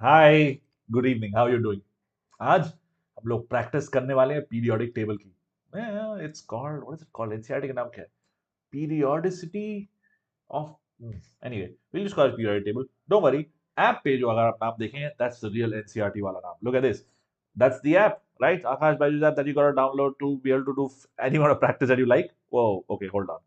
Hi, good evening, how you doing? आज हम लोग प्रैक्टिस करने वाले हैं पीरियोडिक टेबल की। It's called, what is it called? NCERT का नाम क्या है? Periodicity of, anyway will just call it periodic table. Don't worry, app पे जो अगर आप नाम देखेंगे दैट्स द रियल एनसीईआरटी वाला नाम। Look at this, that's the app, right? Akash Byju's app that you got to download to be able to do any more practice that you like. वो okay, hold on,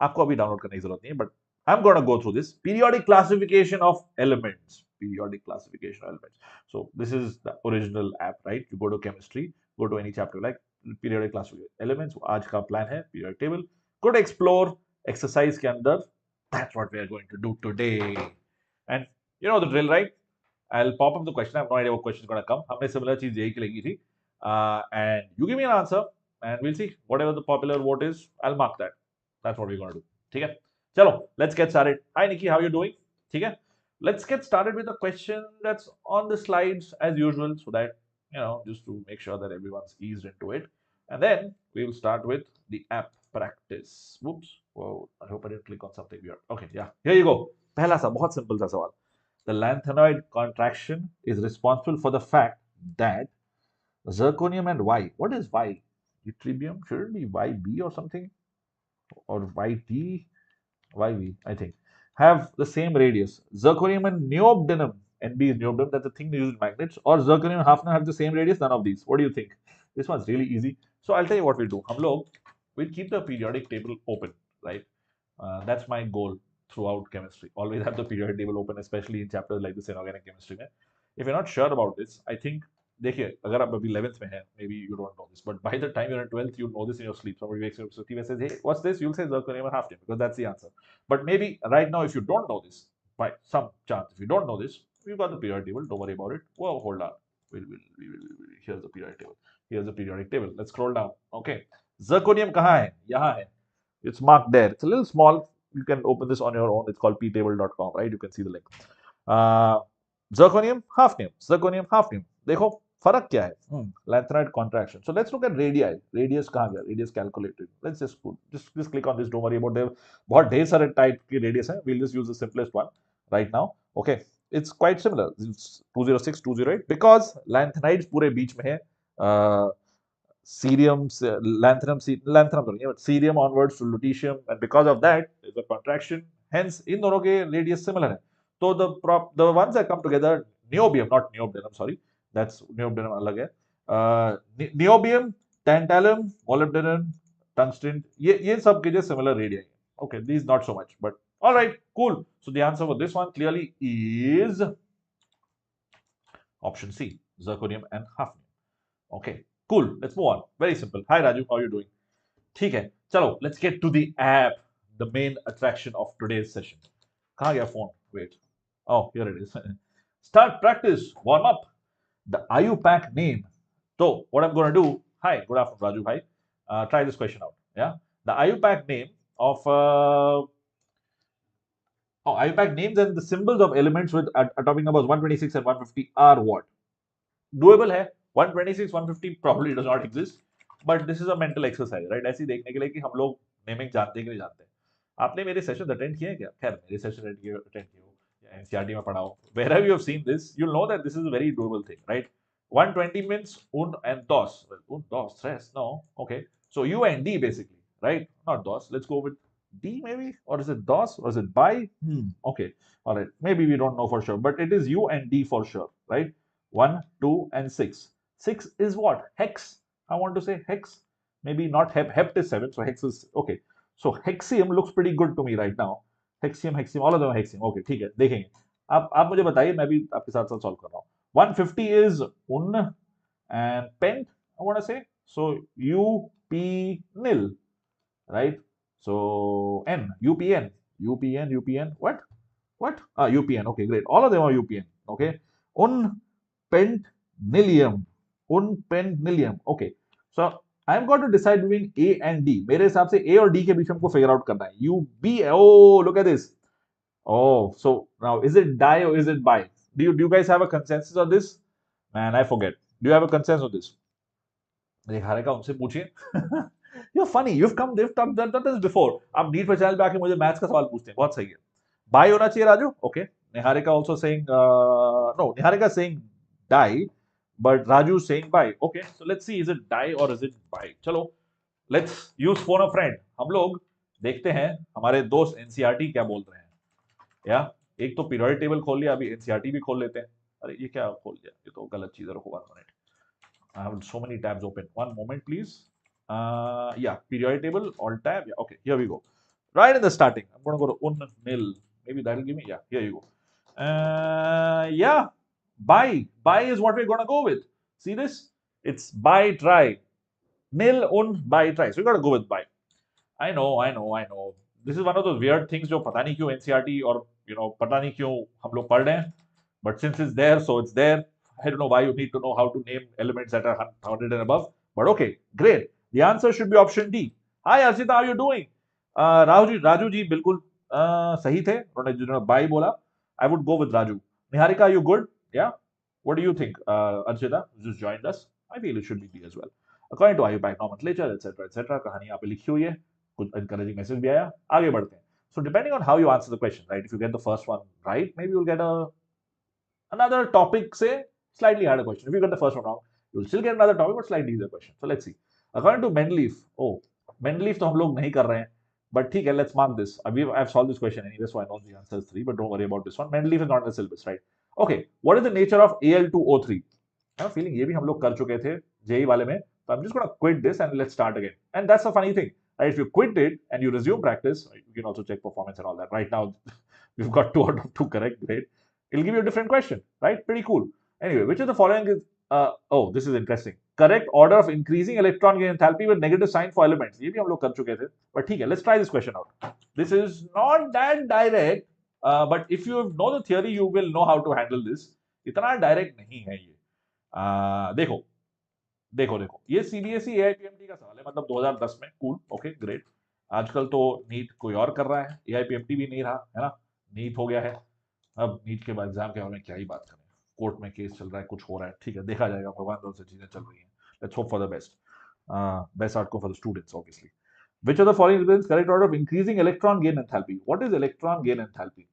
आपको अभी download करने की जरूरत नहीं है, but I'm going to go through this periodic classification of elements. Periodic classification of elements. So this is the original app, right? You go to chemistry, go to any chapter like periodic classification elements. आज का plan है periodic table. Go to explore exercise के अंदर. That's what we are going to do today. And you know the drill, right? I'll pop up the question. I have no idea what question is going to come. हमने similar चीज यही की लगी थी. And you give me an answer, and we'll see whatever the popular vote is. I'll mark that. That's what we're going to do. ठीक है? चलो, let's get started. Hi Nikki, how you doing? ठीक है? Let's get started with a question that's on the slides as usual, so that just to make sure that everyone's eased into it, and then we will start with the app practice. Whoops! Whoa! I hope I didn't click on something weird. Okay, yeah, here you go. पहला सा बहुत simple सा सवाल. The lanthanoid contraction is responsible for the fact that zirconium and Y. What is Y? Ytterbium? Should it be YB or something? Or YD? YV, I think, have the same radius. Zirconium and neodymium, NB is neodymium, that's the thing they use in magnets, or zirconium and hafnium have the same radius, none of these. What do you think? This one's really easy. So I'll tell you what we'll do. We'll keep the periodic table open, right? That's my goal throughout chemistry. Always have the periodic table open, especially in chapters like this inorganic chemistry. If you're not sure about this, I think, देखिए, अगर आप अभी 11th में हैं, maybe you don't know this, but by the time you're in 12th, you'll know this in your sleep. Somebody wakes you up and says, hey, what's this? You'll say zirconium and hafnium, because that's the answer. But maybe right now, if you don't know this, by some chance, if you don't know this, you've got the periodic table. Don't worry about it. Whoa, hold on. Here's the periodic table. Here's the periodic table. Let's scroll down. Okay. Zirconium कहाँ है? यहाँ है. It's marked there. It's a little small. You can open this on your own. It's called ptable.com, right? You can see the link. Zirconium, hafnium. Zirconium, hafnium. देखो फर्क क्या है? Lanthanoid contraction. So let's look at radii. Radius कहाँ गया? Radius calculated. Let's just click on this. Don't worry about them. बहुत ढेर सारे type की radius है. We'll just use the simplest one right now. Okay. It's quite similar. It's 206, 208 because lanthanides पूरे बीच में है. Cerium, lanthanum तो नहीं है, but cerium onwards to lutetium, and because of that, there's a contraction. Hence, इन दोनों के radius similar है. So the ones that come together, niobium, not neodymium, sorry, that's neodymium अलग है. Niobium, tantalum, molybdenum, tungsten, ये सब के जो similar radii. Okay, these not so much, but all right, cool. So the answer for this one clearly is option C, zirconium and hafnium. Okay, cool. Let's move on. Very simple. Hi Raju, how are you doing? ठीक है, चलो, let's get to the app, the main attraction of today's session. कहाँ गया phone? Wait. Oh, here it is. Start practice. Warm up. The IUPAC name. So what I'm going to do. Hi, good afternoon, Raju. Bhai. Try this question out. Yeah. The IUPAC name of IUPAC names and the symbols of elements with atomic numbers 126 and 150 are what? Doable है. 126, 150 probably does not exist. But this is a mental exercise, right? ऐसी देखने के लिए कि हम लोग naming जानते हैं कि नहीं जानते हैं. आपने मेरे सेशन अटेंड किए हैं क्या? खैर मेरे सेशन अटेंड किए हो या एनसीईआरटी में पढ़ा हो. Wherever you have seen this, you'll know that this is a very doable thing, right? 120 means un and dos. Well, un, dos, tres, no. Okay. So U and D basically, right? Not dos. Let's go with D maybe, or is it dos, or is it bi? Okay. All right. Maybe we don't know for sure, but it is U and D for sure, right? 1, 2, and 6. 6 is what? Hex. I want to say hex. Maybe not hep. Hept is 7, so hex is okay. So hexium looks pretty good to me right now. Hexium, all of them are hexium. Okay, ठीक है, देखेंगे. आप मुझे बताइए, मैं भी आपके साथ साथ सॉल्व कर रहा हूँ. 150 is un and pent, I want to say. So UP nil, right? So N, UPN, UPN. What? UPN. Okay, great. All of them are UPN. Okay. Unpentnilium. Okay. So I've got to decide between A and D. मेरे हिसाब से A और D के बीच हमको figure out करना है. UB. Oh, look at this. Oh, so now is it di or is it bi? Do you guys have a consensus on this? Man, I forget. Do you have a consensus on this? रेखा रेखा उनसे पूछिए. You're funny. You've done this before. आप NEET पर channel पे आके मुझे maths का सवाल पूछते हैं. बहुत सही है. बाय होना चाहिए Raju. Okay, Niharika also saying no, Niharika saying die, but Raju saying bye. Okay, so let's see, is it die or is it bye? चलो, let's use phone a friend. हम लोग देखते हैं हमारे दोस्त एनसीईआरटी क्या बोल रहे हैं. या एक तो पीरियोडिक टेबल खोल लिया, अभी एनसीईआरटी भी खोल लेते हैं. अरे ये क्या खोल लिया, ये तो गलत चीज है. रुको 1 minute, I have so many tabs open. 1 moment, please. Yeah, periodic table, alt tab. Yeah, okay, here we go. Right in the starting, I'm going to go to un nil. Maybe that'll give me. Yeah, here you go. Yeah, by. By is what we're going to go with. See this? It's by try. Nil un by try. So we got to go with by. I know. This is one of those weird things जो पता नहीं क्यों NCERT और पता नहीं क्यों हम लोग पढ़ रहे हैं. But since it's there, so it's there. I don't know why you need to know how to name elements that are 100 and above. But okay, great. The answer should be option D. Hi Archita, how are you doing? Raju ji बिल्कुल सही थे. उन्होंने जिन्होंने by बोला, I would go with Raju. Niharika, are you good? Yeah. What do you think, Archita? Just joined us. I feel it should be D as well. According to IUPAC nomenclature, etc. कहानी यहाँ पे लिखी हुई है. कुछ encouraging message भी आया. आगे बढ़ते हैं. So depending on how you answer the question, right? If you get the first one right, maybe you'll get another topic, say slightly harder question. If you get the first one wrong, you'll still get another topic but slightly easier question. So let's see. According to Mendeleev, Mendeleev तो हम लोग नहीं कर रहे हैं, but ठीक है, let's mark this. I've solved this question anyway, so I know the answer is 3, but don't worry about this one. Mendeleev is not in the syllabus, right? Okay, what is the nature of Al2O3? I'm feeling ये भी हम लोग कर चुके थे JEE वाले में, so I'm just going to quit this and let's start again. And that's the funny thing, right? If you quit it and you resume practice, you can also check performance and all that. Right now, we've got 2 out of 2 correct, great. It'll give you a different question, right? Pretty cool. Anyway, which of the following is, this is interesting. Correct order of increasing electron gain enthalpy with negative sign for elements. ये भी हम लोग कर चुके थे, but ठीक है, let's try this question out. This is not that direct, but if you know the theory, you will know how to handle this. इतना direct नहीं है ये. देखो, ये CBSE AIPMT का सवाल है, मतलब 2010 में. Cool, okay, great. आजकल तो नीट कोई और कर रहा है, AIPMT भी नहीं रहा है ना, नीट हो गया है. अब नीट के बाद एग्जाम के बारे में क्या ही बात करें. कोर्ट में केस चल रहा है, कुछ हो रहा है, ठीक है, देखा जाएगा. भगवान दोनों से चीजें चल रही हैं. Let's hope for the best. Best outcome for the students obviously. Which of the following represents correct order of increasing electron gain enthalpy? What is electron gain enthalpy?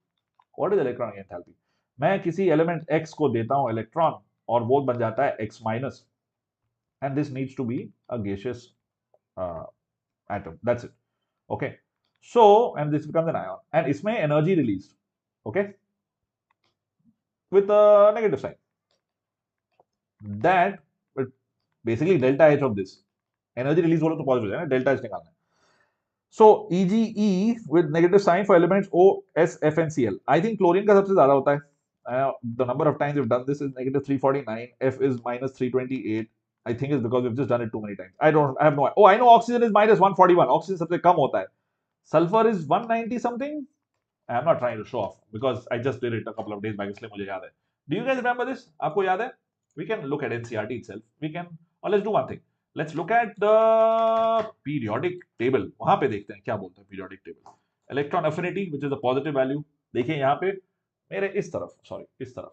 What is electron gain enthalpy? मैं किसी element x को देता हूं electron और वो बन जाता है x minus, and this needs to be a gaseous atom. That's it. Okay. So, and this becomes an ion, and इसमें energy released, okay, with a negative sign. That basically delta H of this. Energy release बोलो तो positive हो जाए ना, delta H निकालना है. So EgE with negative sign for elements O, S, F and Cl. I think chlorine का सबसे ज्यादा होता है. The number of times we've done this is negative 349. F is minus 328. I think it's because we've just done it too many times. I have no idea. Oh, I know oxygen is minus 141. Oxygen सबसे कम होता है. Sulfur is 190 something. I'm not trying to show off because I just did it a couple of days back, इसलिए मुझे याद है. Do you guys remember this? आपको याद है? We can look at NCERT itself. Let's do one thing. Let's look at the periodic table. वहां पे देखते हैं क्या बोलते हैं periodic table. Electron affinity, which is the positive value. देखिए यहाँ पे मेरे इस तरफ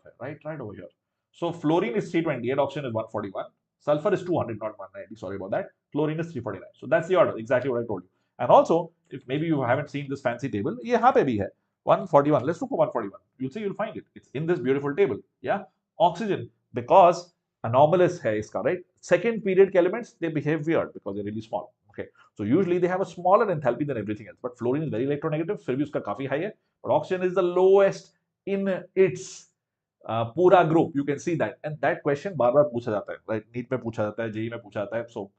है, right over here. So fluorine is 328, oxygen is 141, sulfur is 200, not 190. Sorry about that. Chlorine is 349. So that's the order, exactly what I told you. And also, if maybe you haven't seen this fancy table, ये यहाँ पे भी है 141. Let's look for 141. You'll see, you'll find it. It's in this beautiful table. Yeah, oxygen, because anomalous है इसका, right? Second period elements, they behave weird because they're really small. Okay, so usually they have a smaller enthalpy than everything else. But fluorine is very electronegative, फिर भी उसका काफी high है. But oxygen is the lowest in its पूरा group. You can see that, and that question बार-बार पूछा जाता है, right? NEET में पूछा जाता है, JEE में पूछा जाता है. So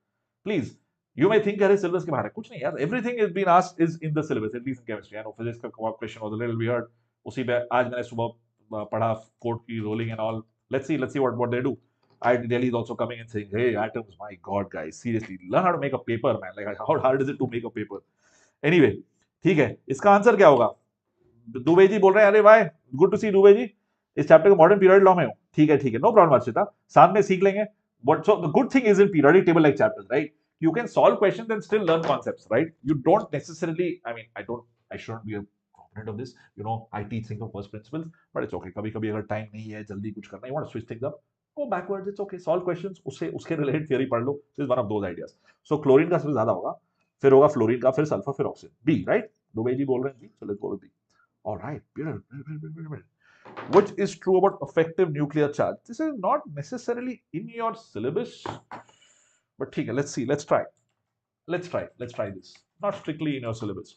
please, you may think अरे syllabus के बाहर है, कुछ नहीं यार. Everything is being asked is in the syllabus, at least in chemistry. I know physics का question was a little weird. उसी पे आज मैंने सुबह पढ़ा code की rolling and all. Let's see what they do. Delhi is also coming and saying, hey, atoms, my God, guys, seriously, learn how to make a paper, man. Like, how hard is it to make a paper? Anyway, ठीक है, इसका answer क्या होगा? दुबे जी बोल रहे हैं, अरे भाई, गुड टू सी दुबे जी, इस चैप्टर का मॉडर्न पीरियड लॉ में हूँ. ठीक है, नो प्रॉब्लम अर्चिता, साथ में सीख लेंगे. But so the good thing is in periodic table like chapters, right? You can solve questions and still learn concepts, right? You don't necessarily, I shouldn't be a proponent of this, I teach things from first principles, but it's okay. कभी अगर time नहीं है, जल्दी कुछ करना, you want to switch things up, go backwards, it's okay. Solve questions, उसके related theory पढ़ लो. This is one of those ideas. So chlorine का सबसे ज्यादा होगा, फिर होगा फ्लोरीन का, फिर सल्फर, फिर oxygen. B, right? Dubey ji बोल रहे हैं B, so let's go with B. All right, beautiful. Which is true about effective nuclear charge? This is not necessarily in your syllabus, but ठीक है, let's see, let's try this. Not strictly in your syllabus.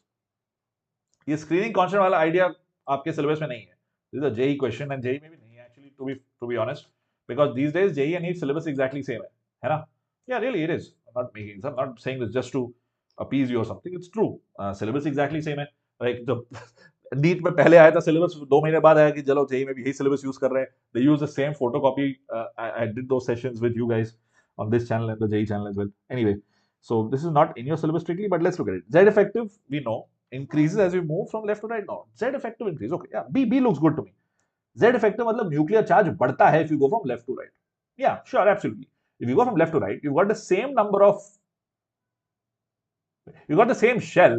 ये screening constant वाला idea आपके syllabus में नहीं है. This is a JEE question and JEE में भी नहीं है actually, to be honest, because these days JEE and NEET syllabus exactly same है ना? या really it is. I'm not making, I'm not saying this just to appease you or something. It's true. Syllabus exactly same है. Like the NEET में पहले आया था syllabus, 2 महीने बाद आया कि चलो जेई में भी यही सिलेबस यूज कर रहे हैं. They use the same photocopy. I did those sessions with you guys on this channel and the JEE channel as well. Anyway, so this is not in your syllabus strictly, but let's look at it. Z effective, we know, increases as we move from left to right. Now Z effective increase. Okay, yeah, B looks good to me. Z effective मतलब nuclear charge बढ़ता है if you go from left to right. Yeah, sure, absolutely. If you go from left to right, you've got the same number of, you got the same shell,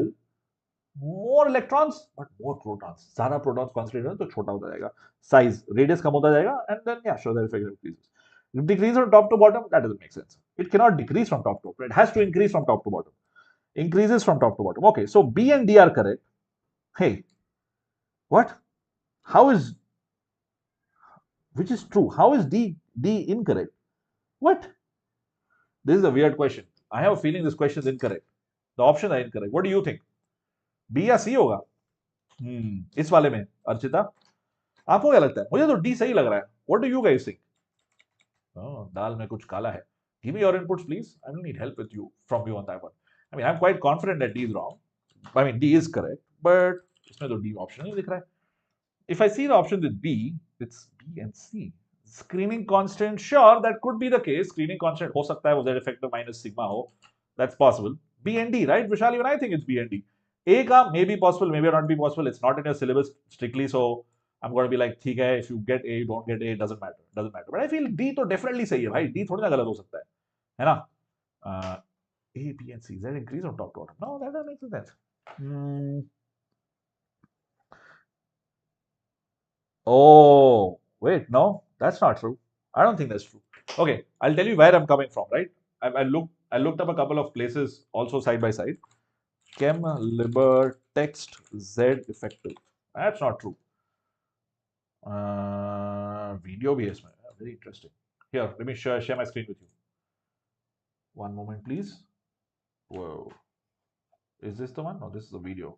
more electrons but more protons. ज़्यादा protons concentrated है तो छोटा होता जाएगा, size, radius कम होता जाएगा, and then yeah, sure, Z effective increases. If decrease from top to bottom, that doesn't make sense. It cannot decrease from top to bottom. It has to increase from top to bottom. Increases from top to bottom. Okay, so B and D are correct. Hey, what? How is, which is true? How is D incorrect? What? This is a weird question. I have a feeling this question is incorrect. The options are incorrect. What do you think? B या C होगा? इस वाले में अर्चिता, आपको क्या लगता है? मुझे तो D सही लग रहा है. What do you guys think? Oh, दाल में कुछ काला है. Give me your inputs, please. I will need help with you from you on that one. I mean, I'm quite confident that D is wrong. I mean, D is correct, but इसमें तो D option नहीं दिख रहा है. If I see the option with B, it's B and C. Screening constant, sure, that could be the case. Screening constant हो सकता है वो Z effective minus sigma हो. That's possible. B and D, right? Vishal, even I think it's B and D. A का may be possible, maybe not be possible. It's not in your syllabus strictly, so I'm going to be like, ठीक है, if you get A, you don't get A, it doesn't matter. Doesn't matter. But I feel D तो definitely सही है भाई. D थोड़ी ना गलत हो सकता है ना? A, B and C, Z increase on top to bottom. No, that doesn't make sense. Oh, wait, no, that's not true. I don't think that's true. Okay, I'll tell you where I'm coming from, right? I looked up a couple of places also side by side. Chem, Liber, text, Z effective. That's not true. Video bhi hai isme. Very interesting. Here, let me share my screen with you. One moment, please. Whoa. Is this the one? No, this is the video.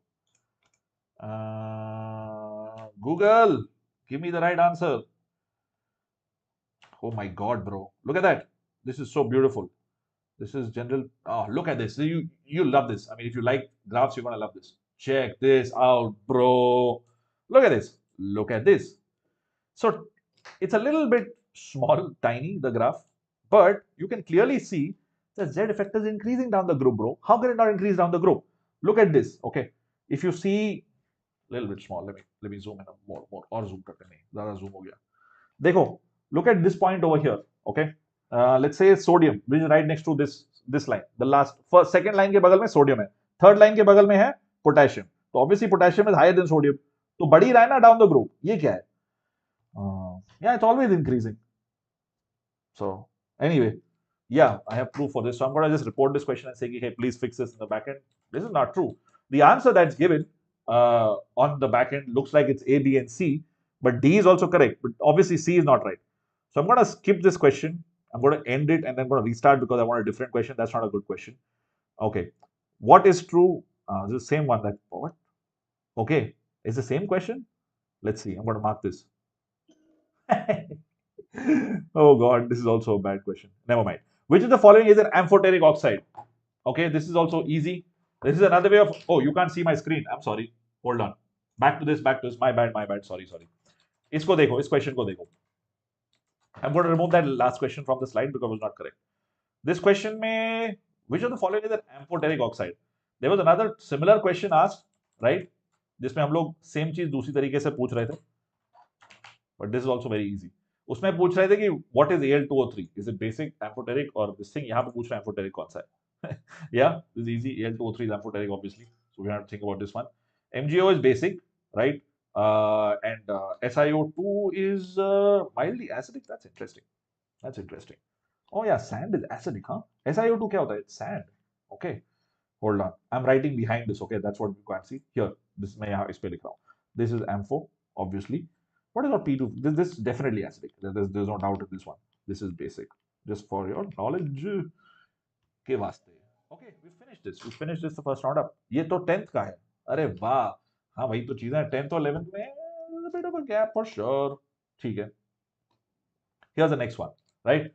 Google, give me the right answer. Oh my God, bro. Look at that. This is so beautiful. This is general. Oh, look at this. You love this. I mean, if you like graphs, you're going to love this. Check this out, bro. Look at this. Look at this. So it's a little bit small, tiny, the graph, but you can clearly see the Z effect is increasing down the group, bro. How can it not increase down the group? Look at this. Okay. If you see a little bit small, let me zoom in more और zoom करते नहीं, ज़्यादा zoom हो गया. देखो, look at this point over here. Okay. Let's say sodium, which is right next to this line. The last, first, second line के बगल में sodium है. Third line के बगल में है potassium. तो obviously potassium is higher than sodium. तो बढ़ ही रहा है ना down the group. ये क्या है? Yeah, it's always increasing. So anyway, yeah, I have proof for this. So I'm going to just report this question and say, hey, please fix this in the backend. This is not true. The answer that's given on the backend looks like it's A, B, and C, but D is also correct. But obviously C is not right. So I'm going to skip this question. I'm going to end it and then I'm going to restart because I want a different question. That's not a good question. Okay. What is true? This is the same one. That what? Okay. It's the same question. Let's see. I'm going to mark this. Oh God, this is also a bad question. Never mind. Which of the following is an amphoteric oxide? Okay, this is also easy. This is another way of, oh, you can't see my screen. I'm sorry. Hold on. Back to this. My bad. Sorry. इसको देखो, इस question को देखो. I'm going to remove that last question from the slide because it was not correct. This question may, which of the following is an amphoteric oxide? There was another similar question asked, right? जिसमें हम लोग same चीज दूसरी तरीके से पूछ रहे थे. But this is also very easy. उसमें पूछ रहे थे कि what is Al2O3? Is it basic, amphoteric or this thing? यहाँ पे पूछ रहे हैं amphoteric कौन सा है? Yeah, this is easy. Al2O3 is amphoteric, obviously. So we have to think about this one. MgO is basic, right? And SiO2 is mildly acidic. That's interesting. Oh yeah, sand is acidic, huh? SiO2 क्या होता है? It's sand. Okay. Hold on. I'm writing behind this. Okay, that's what you can't see. Here, this मैं यहाँ इस पे लिख रहा हूँ. This is ampho, obviously. What is not P2? This is definitely acidic. There's no doubt in this one. This is basic. Just for your knowledge के वास्ते. Okay, we finished this. We finished this the first round up. ये तो 10th का है. अरे वाह. हाँ वही तो चीजें हैं. 10th और 11th में a bit of a gap for sure. ठीक है. Here's the next one, right?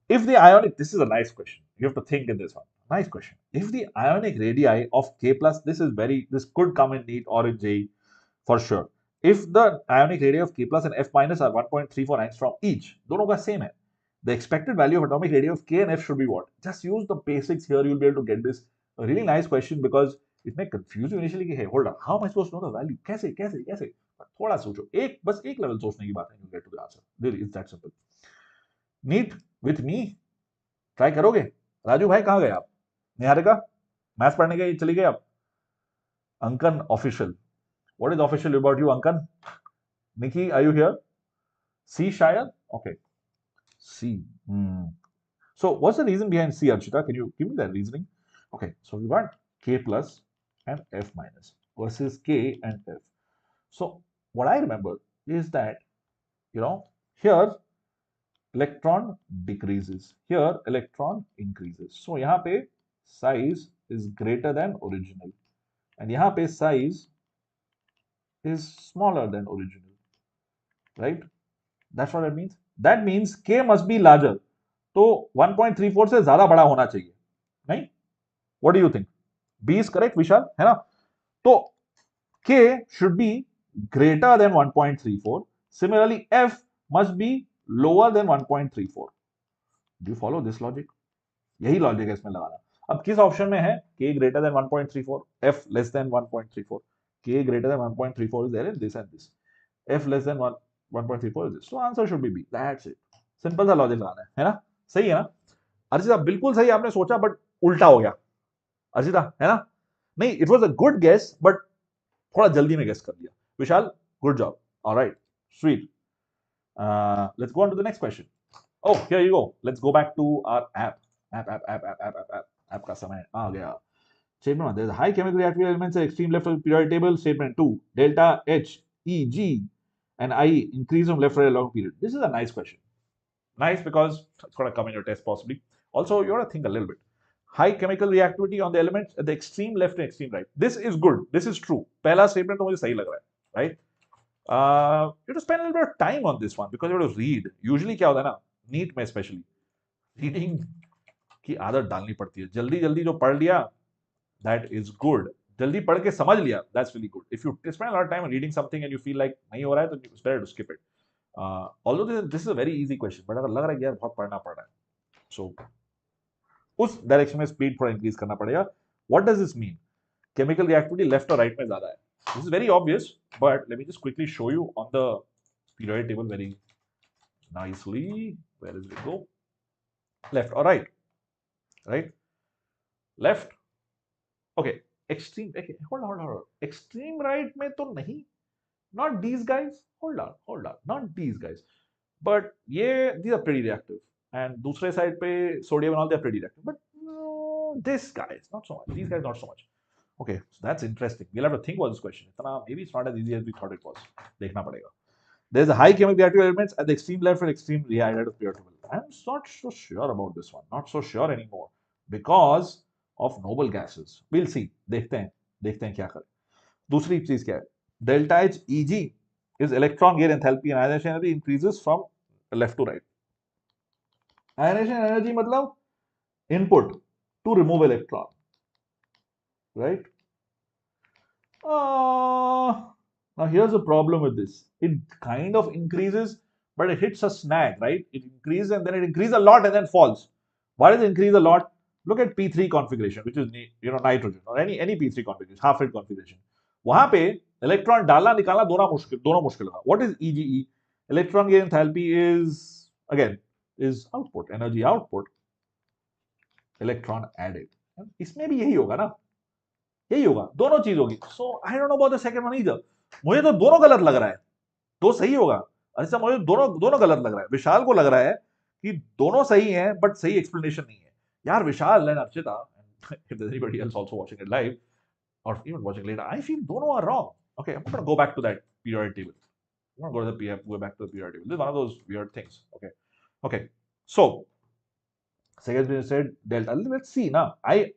If the ionic, this is a nice question. You have to think in this one. Nice question. If the ionic radii of K plus, this could come in NEET or in JEE for sure. If the ionic radii of K plus and F minus are 1.34 angstrom each, दोनों का same है. The expected value of atomic radii of K and F should be what? Just use the basics here. You'll be able to get this. A really nice question because it may confuse you initially. Hey, hold on. How am I supposed to know the value? कैसे? But थोड़ा सोचो. बस एक level सोचने की बात है. You get to the answer. Really, it's that simple. NEET with me. Try करोगे? राजू भाई कहाँ गए आप? निहारिका मैथ्स पढ़ने गए चली गए आप? अंकन official. What is official about you, Ankan? Nikki, are you here? C शायद? Okay. C. So what's the reason behind C, Archita? Can you give me that reasoning? Okay, so we got K plus and F minus versus K and F. So what I remember is that, here electron decreases, here electron increases. So यहाँ पे size is greater than original and यहाँ पे size is smaller than original, right? That's what it means. That means K must be larger. तो 1.34 से ज्यादा बड़ा होना चाहिए, नहीं? What do you think? B is correct, विशाल, है ना? तो K should be greater than 1.34. Similarly, F must be lower than 1.34. Do you follow this logic? यही लॉजिक है इसमें लगाना. अब किस ऑप्शन में है? K greater than 1.34, F less than 1.34. K greater than 1.34 is there in this and this. F less than 1.34 is this. So answer should be B. That's it. Simple सा logic लगाना है ना? सही है ना? अर्चिता बिल्कुल सही आपने सोचा बट उल्टा हो गया. अर्चिता है ना? नहीं, it was a good guess but थोड़ा जल्दी में गेस कर दिया. Vishal, good job. Alright, sweet. Let's go on to the next question. Oh, here you go. Let's go back to our app. App का समय आ गया. Statement 1. There is a high chemical reactivity elements at extreme left of the periodic table. Statement 2. Delta H, E, G, and I increase from left to right along period. This is a nice question. Nice because it's going to come in your test possibly. Also, you got to think a little bit. High chemical reactivity on the elements at the extreme left and extreme right. This is good. This is true. पहला statement तो मुझे सही लग रहा है, right? You have to spend a little bit of time on this one because you have to read. Usually क्या होता है ना, NEET में especially, reading की आदत डालनी पड़ती है. जल्दी जल्दी जो पढ़ लिया, that is good. जल्दी पढ़ के समझ लिया, that's really good. If you spend a lot of time reading something and you feel like नहीं हो रहा है, तो it's better to skip it. Although this is a very easy question, but अगर लग रहा है यार बहुत पढ़ना पड़ रहा है, so उस डायरेक्शन में स्पीड थोड़ा इंक्रीज करना पड़ेगा. What does this mean? Chemical reactivity left और right में ज्यादा है. This is very obvious, but let me just quickly show you on the periodic table very nicely. Where does it go? Left or right? Right? Left. Okay. Extreme. Okay. Hold on. Extreme right में तो नहीं. Not these guys. Hold on. Not these guys. But these are pretty reactive. And दूसरे side पे sodium and all, they're pretty reactive. But this guys, not so much. These guys, not so much. Okay, so that's interesting. We'll have to think about this question. Maybe it's not as easy as we thought it was. देखना पड़ेगा. There's a high chemical reactive elements at the extreme left and extreme right of the periodic table. I'm not so sure about this one. Not so sure anymore because of noble gases. We'll see. देखते हैं क्या करें. दूसरी चीज क्या है? Delta H Eg is electron gain enthalpy and ionization energy increases from left to right. Ionization energy मतलब input to remove electron, right? Now here's the problem with this. It kind of increases, but it hits a snag, right? It increases and then it increases a lot and then falls. Why does it increase a lot? Look at P3 configuration, which is nitrogen or any P3 configuration, half-rate configuration. वहां पे electron डालना निकालना दोनों मुश्किल होगा. What is EGE? Electron gain enthalpy is output, energy output, electron added. इसमें भी यही होगा ना, यही होगा, दोनों चीज होगी. So I don't know about the second one either. मुझे तो दोनों गलत लग रहा है. दो सही होगा. अच्छा, मुझे दोनों गलत लग रहा है. विशाल को लग रहा है कि दोनों सही हैं बट सही एक्सप्लेनेशन नहीं है. यार विशाल and Archita, and if there's anybody else also watching it live or even watching later, I feel dono are wrong. Okay, I'm going to go back to that periodic table. I'm going to go to the PF, go back to the periodic table. This is one of those weird things. Okay. Okay. So second we said delta. Let's see now. I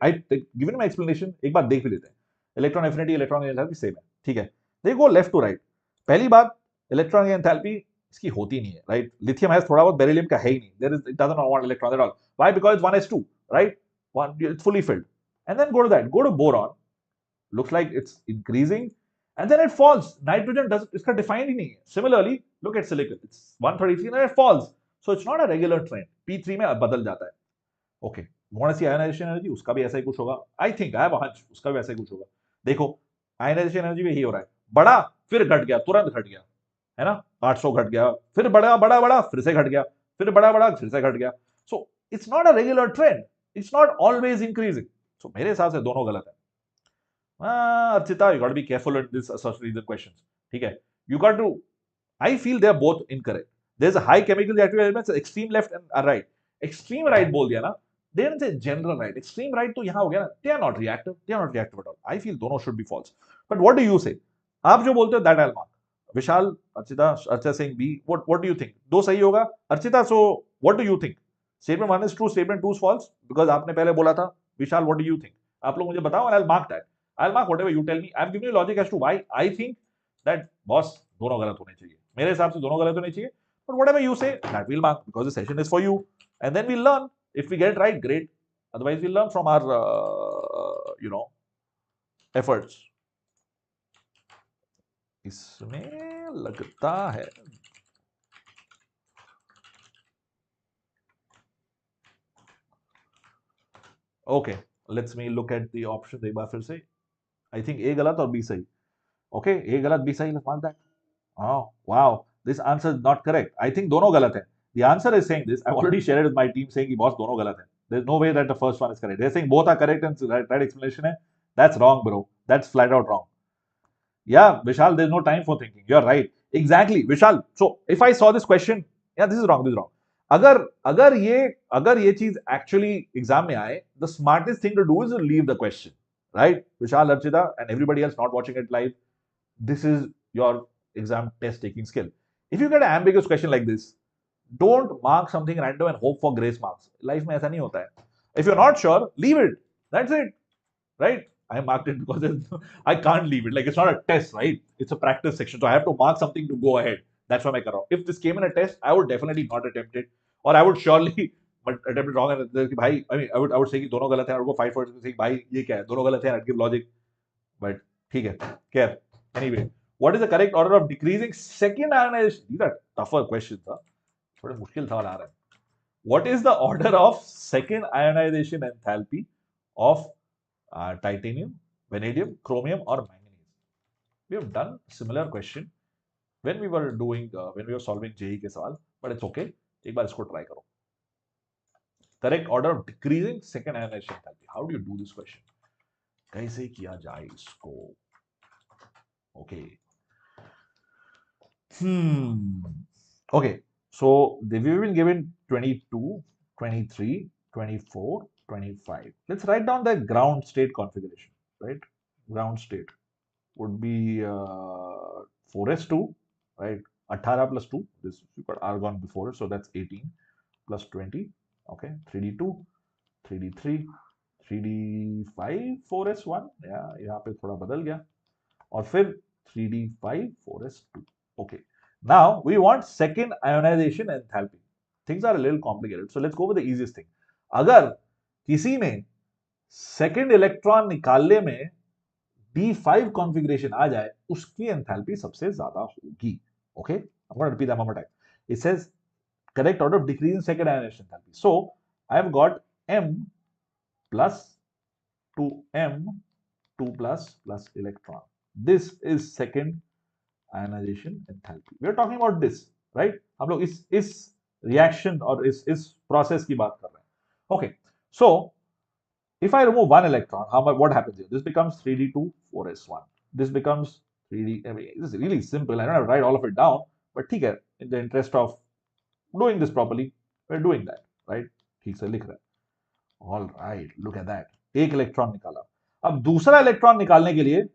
given my explanation. एक बार देख भी लेते हैं. Electron affinity, electron enthalpy same है. ठीक है. They go left to right. पहली बात electron की enthalpy इसकी होती नहीं है, right? Lithium has थोड़ा बहुत, beryllium का है ही नहीं. It doesn't want electrons at all. Why? Because it's 1s2, right? It's fully filled. And then go to that. Go to boron. Looks like it's increasing. And then it falls. Nitrogen does इसका defined ही नहीं है. Similarly, look at silicon. It's 133 and it falls. So it's not a regular trend. P3 में बदल जाता है. Okay, want to see ionization energy, उसका भी ऐसा ही कुछ होगा. I think I have a hunch, उसका भी ऐसा ही कुछ होगा. देखो आयनाइजेशन एनर्जी भी यही हो रहा है, बढ़ा फिर घट गया, तुरंत घट गया, है ना. 800 घट गया, फिर बढ़ा बढ़ा बढ़ा, फिर से घट गया, फिर बढ़ा बढ़ा, फिर से घट गया. So it's not a regular trend, it's not always increasing. सो मेरे हिसाब से दोनों गलत है. Archita, you got to be careful in this associated questions. ठीक है, you got to, I feel they are both incorrect. There is a high chemical reactive elements, extreme left and right. Extreme right बोल दिया ना, they didn't say general right. Extreme right तो यहाँ हो गया ना. They are not reactive. They are not reactive at all. I feel दोनों should be false. But what do you say? आप जो बोलते हो that I'll mark. Vishal, Archita, Archita saying B. What do you think? दो सही होगा. Archita, so what do you think? Statement 1 is true, statement 2 is false. Because आपने पहले बोला था. विशाल, what do you think? आप लोग मुझे बताओ and I'll mark that. I'll mark whatever you tell me. I've given you logic as to why I think that boss दोनों गलत होने चाहिए. मेरे हिसाब से दोनों गलत होने चाहिए. But whatever you say, that we'll mark because the session is for you. And then we'll learn. If we get it right, great. Otherwise, we'll learn from our, efforts. इसमें लगता है okay. Let's me look at the options एक बार फिर से. I think A गलत और B सही. Okay, A गलत, B सही. Let's mark that. Oh wow, this answer is not correct. I think दोनों गलत है. The answer is saying this. I've already shared it with my team saying कि boss दोनों गलत है. There's no way that the first one is correct. They're saying both are correct and right explanation है. That's wrong, bro. That's flat out wrong. Yeah, Vishal, there's no time for thinking. You're right. Exactly, Vishal. So if I saw this question, yeah, this is wrong. This is wrong. अगर ये चीज actually exam में आए, the smartest thing to do is to leave the question, right? Vishal, Archita, and everybody else not watching it live, this is your exam test taking skill. If you get an ambiguous question like this, don't mark something random and hope for grace marks. Life में ऐसा नहीं होता है. If you're not sure, leave it. That's it, right? I marked it because I can't leave it. Like it's not a test, right? It's a practice section, so I have to mark something to go ahead. That's why I कर रहा हूँ. If this came in a test, I would definitely not attempt it, or I would surely attempt it wrong. And भाई, I mean, I would say कि दोनों गलत हैं. I would go fight for it. Say भाई ये क्या है? दोनों गलत हैं. I'd give logic, but ठीक है. Care. Anyway, what is the correct order of decreasing second ionization? These are tougher questions, huh? थोड़े मुश्किल सवाल आ रहा है. What is the order of second ionization enthalpy of titanium, vanadium, chromium, or manganese? We have done similar question when we were doing when we were solving JEE के सवाल, but it's okay. एक बार इसको try करो. Correct order of decreasing second ionization enthalpy. How do you do this question? कैसे किया जाए इसको? Okay. Okay. So we've been given 22, 23, 24, 25. Let's write down the ground state configuration, right? Ground state would be 4s2, right? 18 plus 2. This you got argon before it, so that's 18 plus 20. Okay, 3d2, 3d3, 3d5, 4s1. Yeah, यहाँ पे थोड़ा बदल गया. और फिर 3d5, 4s2. Okay. Now we want second ionization enthalpy. Things are a little complicated, so let's go with the easiest thing. अगर किसी में second electron निकालने में D5 configuration आ जाए, उसकी enthalpy सबसे ज्यादा होगी. Okay, I'm going to repeat that one more time. It says correct order of decreasing second ionization enthalpy. So I've got M plus 2M 2 plus electron. This is second ionization enthalpy. We are talking about this, right? हम लोग इस reaction और इस process की बात कर रहे हैं. Okay, so if I remove one electron, what happens here? This becomes 3d2 4s1. This becomes 3d. I mean, this is really simple. I don't have to write all of it down, but ठीक है, in the interest of doing this properly, we're doing that, right? ठीक से लिख रहे हैं. All right, look at that. एक electron निकाला. अब दूसरा इलेक्ट्रॉन निकालने के लिए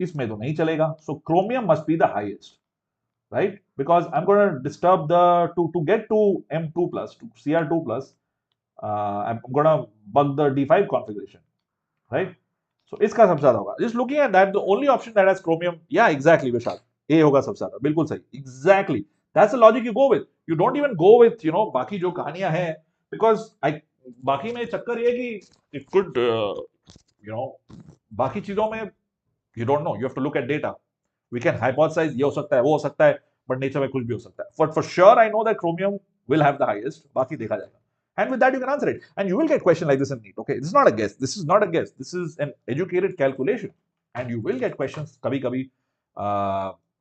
इसमें तो नहीं चलेगा. So chromium must be the highest. right? Because I'm going to disturb to get to M2 plus, to Cr2 plus, I'm going to bug the D5 configuration, right? So इसका सबसे ज्यादा होगा. Just looking at that, the only option that has chromium, yeah, exactly, Vishal. A होगा सबसे ज्यादा, बिल्कुल सही. Exactly. That's the logic you go with. You don't even go with, बाकी जो कहानियां हैं, because बाकी में चक्कर ये है कि it could, बाकी चीजों में you don't know. You have to look at data. We can hypothesize ये हो सकता है, वो हो सकता है, but nature में कुछ भी हो सकता है. But for sure, I know that chromium will have the highest. बाकी देखा जाएगा. And with that, you can answer it. And you will get question like this in NEET. Okay, this is not a guess. This is not a guess. This is an educated calculation. And you will get questions kabhi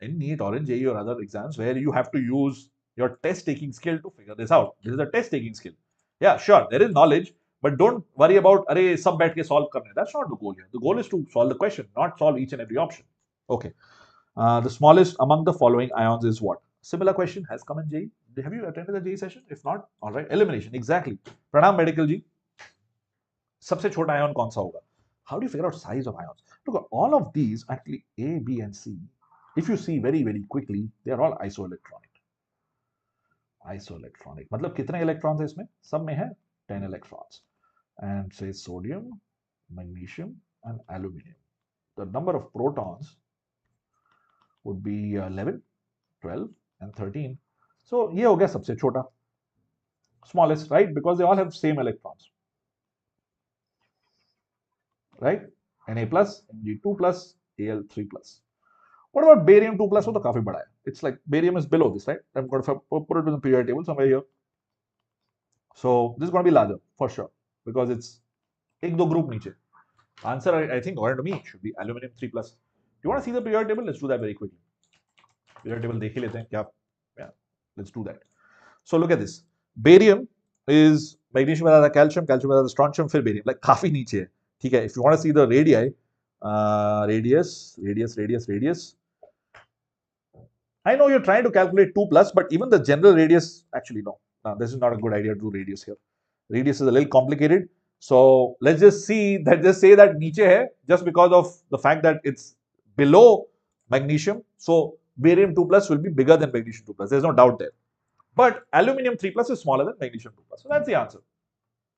in NEET or in JEE or other exams where you have to use your test taking skill to figure this out. This is a test taking skill. Yeah, sure, there is knowledge, but don't worry about अरे सब बैठ के solve करने. That's not the goal here. The goal is to solve the question, not solve each and every option. Okay. The smallest among the following ions is what? Similar question has come in JEE. Have you attended the JEE session? If not, all right. Elimination, exactly. Pranam Medical ji. सबसे छोटा ion कौन सा होगा? How do you figure out size of ions? Look, all of these actually A, B, and C. If you see very, very quickly, they are all isoelectronic. Isoelectronic. मतलब कितने electrons है इसमें? सब में है 10 electrons. And say sodium, magnesium, and aluminium. The number of protons would be 11, 12, and 13. So ये हो गया सबसे छोटा, smallest, right? Because they all have same electrons, right? Na plus, Mg2 plus, Al3 plus. What about barium 2 plus? वो तो काफी बड़ा है. It's like barium is below this, right? I'm going to put it in the periodic table somewhere here. So this is going to be larger for sure because it's एक दो group नीचे. Answer I think according to me should be aluminum 3 plus. Do you want to see the periodic table? Let's do that very quickly. Periodic table देख ही लेते हैं क्या? Yeah, let's do that. So look at this. Barium is magnesium में ज़्यादा calcium, calcium में ज़्यादा strontium, फिर barium. Like काफी नीचे है. ठीक है. If you want to see the radii, radius. I know you're trying to calculate 2 plus, but even the general radius, actually no. This is not a good idea to do radius here. Radius is a little complicated. So let's just say that नीचे है just because of the fact that it's below magnesium. So barium 2 plus will be bigger than magnesium 2 plus. There's no doubt there. But aluminium 3 plus is smaller than magnesium 2 plus. So that's the answer.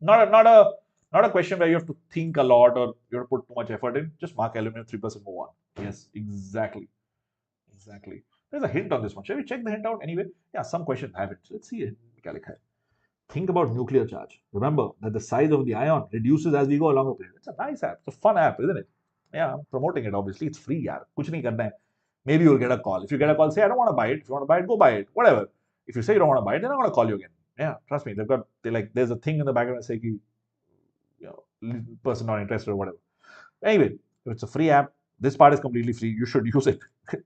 Not a question where you have to think a lot or you have to put too much effort in. Just mark aluminum 3 plus and move on. Yes, exactly. There's a hint on this one. Shall we check the hint out anyway? Yeah, some questions have it. So let's see it. Think about nuclear charge. Remember that the size of the ion reduces as we go along the period. It's a nice app. It's a fun app, isn't it? Yeah, I'm promoting it, obviously. It's free, yaar. Kuch nahi karna hai. Maybe you'll get a call. If you get a call, say, I don't want to buy it. If you want to buy it, go buy it. Whatever. If you say you don't want to buy it, then I'm going to call you again. Yeah, trust me. There's a thing in the background that say, person not interested or whatever. Anyway, if it's a free app, this part is completely free. You should use it.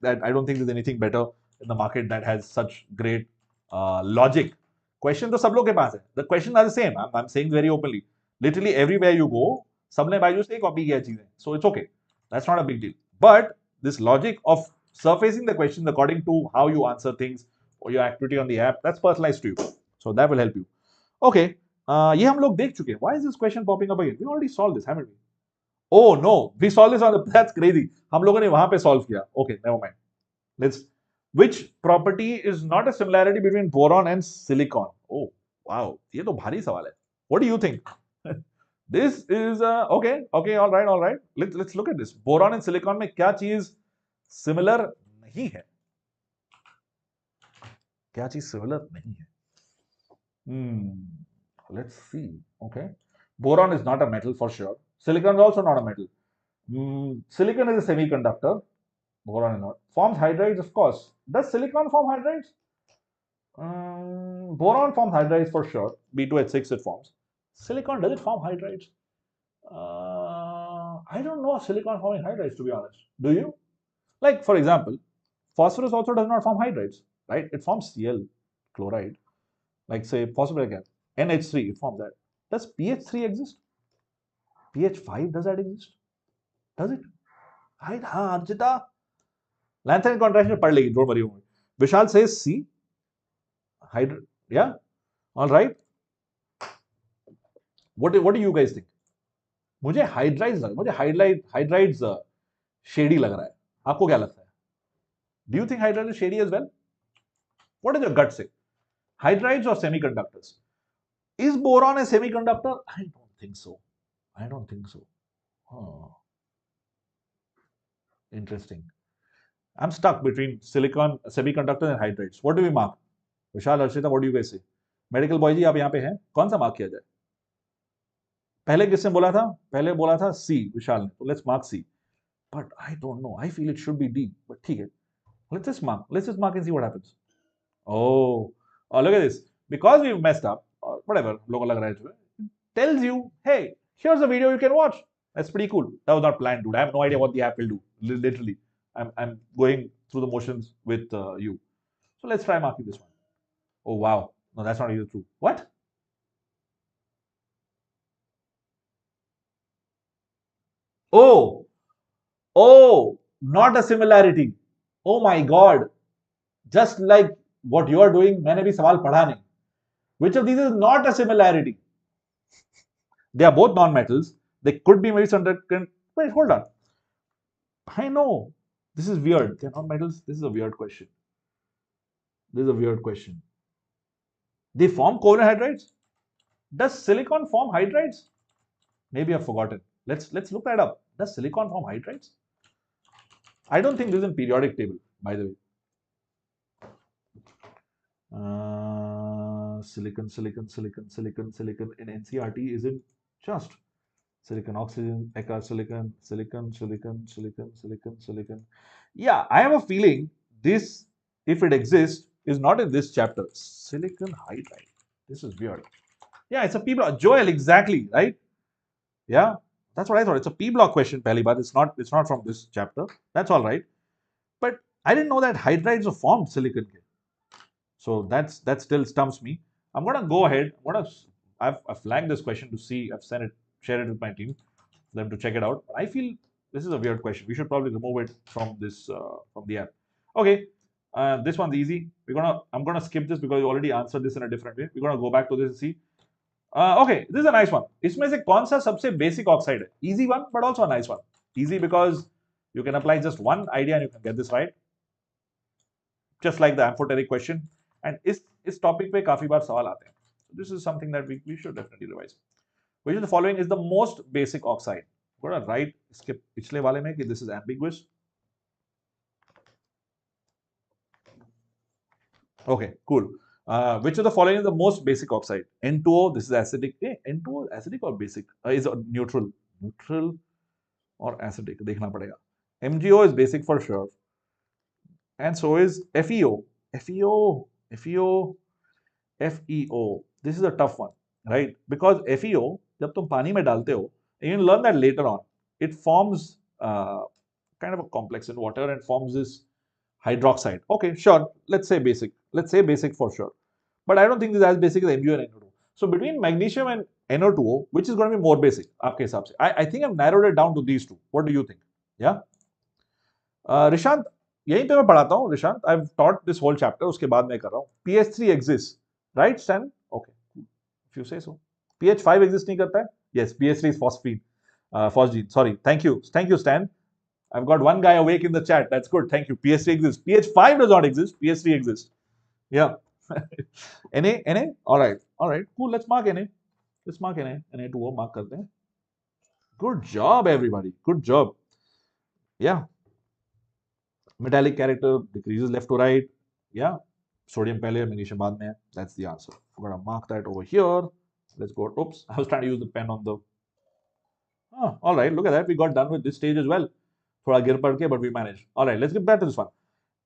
I don't think there's anything better in the market that has such great logic. Question तो सब लोग के पास है. The questions are the same. I'm saying very openly. Literally everywhere you go, सबने BYJU'S से copy किया चीजें. So it's okay. That's not a big deal. But this logic of surfacing the questions according to how you answer things or your activity on the app, that's personalized to you. So that will help you. Okay. ये हम लोग देख चुके हैं. Why is this question popping up again? We already solved this, haven't we? Oh no, we solved this on the. That's crazy. हम लोगों ने वहां पे solve किया. Okay, never mind. Let's. Which property is not a similarity between boron and silicon? Oh, wow. ये तो भारी सवाल है. What do you think? This is okay, all right. Let's look at this. Boron and silicon में क्या चीज similar नहीं है? क्या चीज similar नहीं है? Let's see. Okay. Boron is not a metal for sure. Silicon is also not a metal. Silicon is a semiconductor. Boron is not. Forms hydrides, of course. Does silicon form hydrides? Boron forms hydrides for sure. B2H6 it forms. Silicon, does it form hydrides? I don't know silicon forming hydrides, to be honest. Do you? Like, for example, phosphorus also does not form hydrides, right? It forms Cl, chloride. Like, say, phosphoric acid, NH3, it forms that. Does pH3 exist? pH5, does that exist? Does it? Right? Arjita. Lanthanoid contraction पढ़ लेगी, don't worry. Vishal says C. Yeah? All right. What do you guys think? मुझे hydrides shady लग रहा है. आपको क्या लगता है? Do you think hydride is shady as well? What does your gut say? Hydrides or semiconductors? Is boron a semiconductor? I don't think so. I don't think so. Oh, interesting. I'm stuck between silicon, semiconductor and hydrides. What do we mark? Vishal Arshita, what do you guys say? Medical boy ji आप यहाँ पे हैं, कौन सा mark किया जाए? पहले किसने बोला था? पहले बोला था सी, विशाल ने, तो let's mark C. But I don't know. I feel it should be D. But ठीक है. Let's just mark. Let's just mark and see what happens. Oh, oh, look at this. Because we've messed up, or whatever, लोगों को लग रहा है, tells you, hey, here's a video you can watch. That's pretty cool. That was not planned, dude. I have no idea what the app will do. Literally, I'm going through the motions with you. So let's try marking this one. Oh wow, no, that's not even true. What? Oh, oh, not a similarity. Oh my God. Just like what you are doing, मैंने भी सवाल पढ़ा नहीं. Which of these is not a similarity? They are both non-metals. They could be maybe some. Wait, hold on. I know. This is weird. They're non-metals. This is a weird question. This is a weird question. They form covalent hydrides? Does silicon form hydrides? Maybe I've forgotten. Let's look that up. Does silicon form hydrides? I don't think this is in periodic table, by the way. Silicon in NCRT isn't just silicon, oxygen, Aakash, silicon. Yeah, I have a feeling this, if it exists, is not in this chapter. Silicon hydride. This is weird. Yeah, it's a P block. Joel, exactly, right? Yeah, that's what I thought. It's a P block question, pehli baat. It's not from this chapter. That's all right. But I didn't know that hydrides are formed silicon. So that still stumps me. I'm gonna go ahead. I've flagged this question to see. I've shared it with my team, for them to check it out. I feel this is a weird question. We should probably remove it from this from the app. Okay, this one's easy. I'm gonna skip this because you already answered this in a different way. We're gonna go back to this and see. Okay, this is a nice one. इसमें से कौन सा सबसे basic oxide है? Easy one, but also a nice one. Easy because you can apply just one idea and you can get this right. Just like the amphoteric question. And इस topic पे काफी बार सवाल आते हैं. So this is something that we should definitely revise. Which of the following is the most basic oxide? I'm gonna write इसके पिछले वाले में कि this is ambiguous. Okay, cool. Which of the following is the most basic oxide? N2O, this is acidic. Hey, N2O is acidic or basic? Is neutral. Neutral or acidic? देखना पड़ेगा. MgO is basic for sure. And so is FeO. FeO. This is a tough one, right? Because FeO, जब तुम पानी में डालते हो, you learn that later on, it forms kind of a complex in water and forms this hydroxide. Okay, sure. Let's say basic. Let's say basic for sure. But I don't think this is as basic as MgO and NO2. So between magnesium and NO2O, which is going to be more basic? आपके हिसाब से? I think I've narrowed it down to these two. What do you think? Yeah. Rishant, यहीं पे मैं पढ़ाता हूँ. Rishant, I've taught this whole chapter. उसके बाद मैं कर रहा हूँ. PH3 exists, right, Stan? Okay, if you say so. PH5 exist नहीं करता है? Yes, PH3 is phosphine. Phosgene. Sorry. Thank you, Stan. I've got one guy awake in the chat. That's good. Thank you. PH3 exists. PH5 does not exist. PH3 exists. Yeah. Na. All right. Cool. Let's mark Na. Na2O mark करते हैं. Good job, everybody. Good job. Yeah. Metallic character decreases left to right. Yeah. Sodium पहले, magnesium बाद में. That's the answer. We're gonna mark that over here. Let's go. Oops. I was trying to use the pen on the. Oh, all right. Look at that. We got done with this stage as well. थोड़ा गिर पड़ के, but we managed. All right. Let's get back to this one.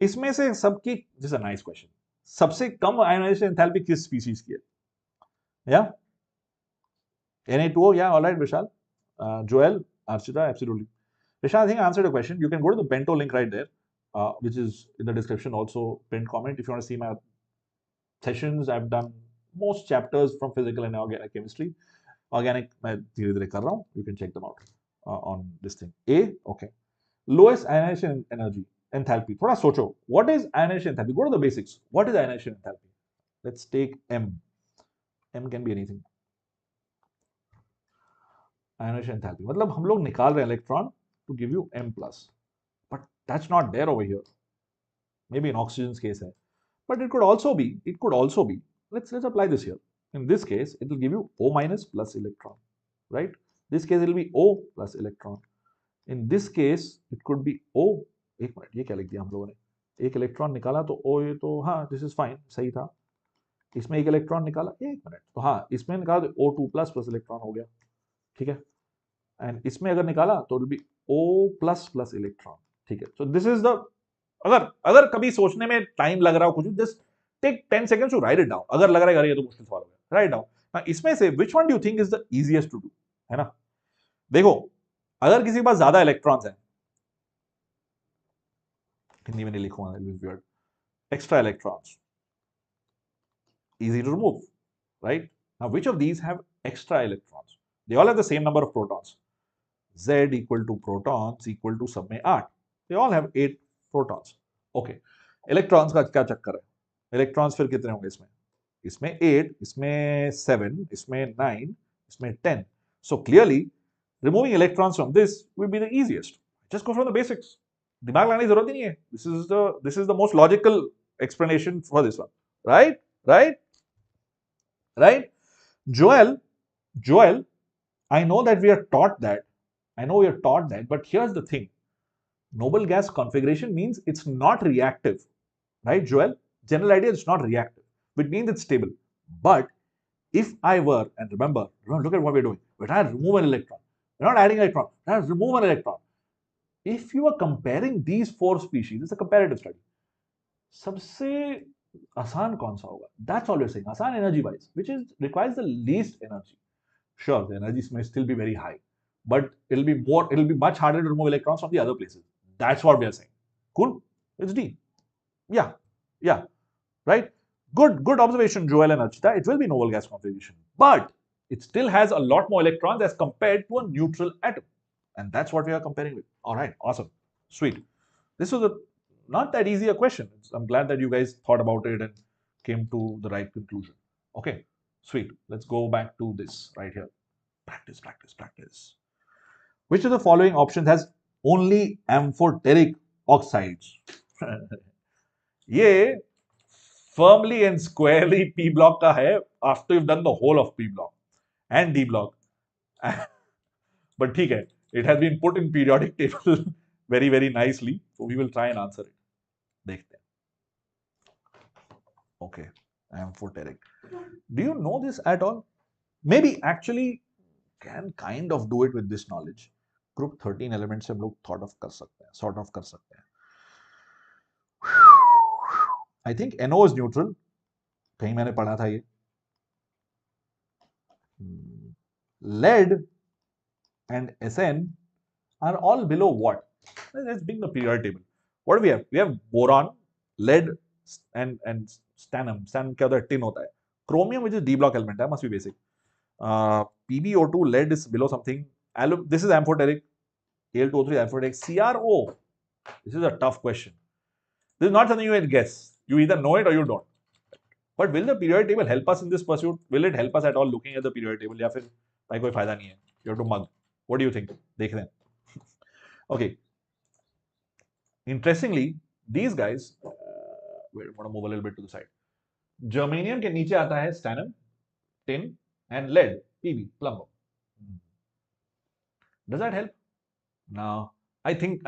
इसमें से सबकी, this is a nice question. सबसे कम ionization enthalpy किस species की है? Yeah. Na2O. Yeah. All right, Vishal. Joel, Archita, absolutely. Vishal, I think I answered your question. You can go to the bento link right there, which is in the description. Also, pinned comment if you want to see my sessions. I've done most chapters from physical and organic chemistry. Organic, मैं धीरे-धीरे कर रहा हूँ. You can check them out on this thing. A, okay. Lowest ionization energy, enthalpy. थोड़ा सोचो. What is ionization enthalpy? Go to the basics. What is ionization enthalpy? Let's take M. M can be anything. Ionization enthalpy. मतलब हम लोग निकाल रहे हैं electron to give you M plus. But that's not there over here. Maybe in oxygen's case है. But it could also be, let's apply this here. In this case, it will give you O minus plus electron, right? This case, it will be O plus electron. In this case, it could be O. एक minute, ये क्या लिख दिया हम लोगों ने? एक electron निकाला तो O, ये तो हाँ, this is fine, सही था. इसमें एक इलेक्ट्रॉन निकाला, एक मिनट, तो हाँ, इसमें निकाला तो O2 प्लस प्लस इलेक्ट्रॉन हो गया, ठीक है. एंड इसमें अगर निकाला तो it will be O plus plus electron, ठीक है. सो दिस इज द, अगर कभी सोचने में टाइम लग रहा हो कुछ, just take 10 seconds to write it down. अगर लग रहा है ये तो मुश्किल सवाल हो गया, राइट डाउन. ना इसमें से which one do you think is the easiest to do, है ना? देखो, अगर किसी के पास ज्यादा इलेक्ट्रॉन्स हैं, हिंदी में नहीं लिखूंगा, extra electrons, easy to remove, right? Now, which of these have extra electrons? They all have the same number of protons. Z equal to protons equal to सब में 8. They all have 8 protons. Okay. Electrons का क्या चक्कर है? Electrons फिर कितने होंगे इसमें? इसमें 8, इसमें 7, इसमें 9, इसमें 10. So clearly, removing electrons from this will be the easiest. Just go from the basics. दिमाग लगाने की जरूरत ही नहीं है. This is the most logical explanation for this one, right? Right? Joel, I know that we are taught that. But here's the thing. Noble gas configuration means it's not reactive. Right, Joel? General idea, it's not reactive, which means it's stable. But if I were, and remember, look at what we're doing. We're trying to remove an electron. We're not adding an electron. We're trying to remove an electron. If you are comparing these 4 species, it's a comparative study. सबसे आसान कौन सा होगा? That's all you're saying. आसान energy wise, which requires the least energy. Sure, the energy may still be very high, but it'll be much harder to remove electrons from the other places. That's what we are saying. Cool? It's D. Yeah. Right? Good observation, Joel and Archita. It will be noble gas configuration, but it still has a lot more electrons as compared to a neutral atom. And that's what we are comparing with. All right, awesome. Sweet. This was not that easy a question. I'm glad that you guys thought about it and came to the right conclusion. Okay, sweet. Let's go back to this right here. Practice. Which of the following options has only amphoteric oxides? ये firmly and squarely P block का है after you've done the whole of P block and D block. But ठीक है, it has been put in periodic table very, very nicely. So we will try and answer it. देखते हैं. Okay, amphoteric. Do you know this at all? Maybe actually can kind of do it with this knowledge. Group 13 elements से हम लोग sort of कर सकते हैं. I think NO is neutral. कहीं मैंने पढ़ा था ये. Lead and SN are all below what? Let's bring the periodic table. What do we have? We have boron, lead, and stannum. Stannum क्या होता है? Tin होता है. Chromium, which is D block element, must be basic. PbO2, lead is below something. This is amphoteric. Al2O3 is amphoteric. CRO. This is a tough question. This is not something you can guess. You either know it or you don't. But will the periodic table help us in this pursuit? Will it help us at all looking at the periodic table? या फिर भाई कोई फायदा नहीं है. You have to mug. What do you think? देख रहे हैं. Okay. Interestingly, these guys, wait, I want to move a little bit to the side. Germanium के नीचे आता है stannum, tin, and lead, Pb, plumber. Does that help? No. I think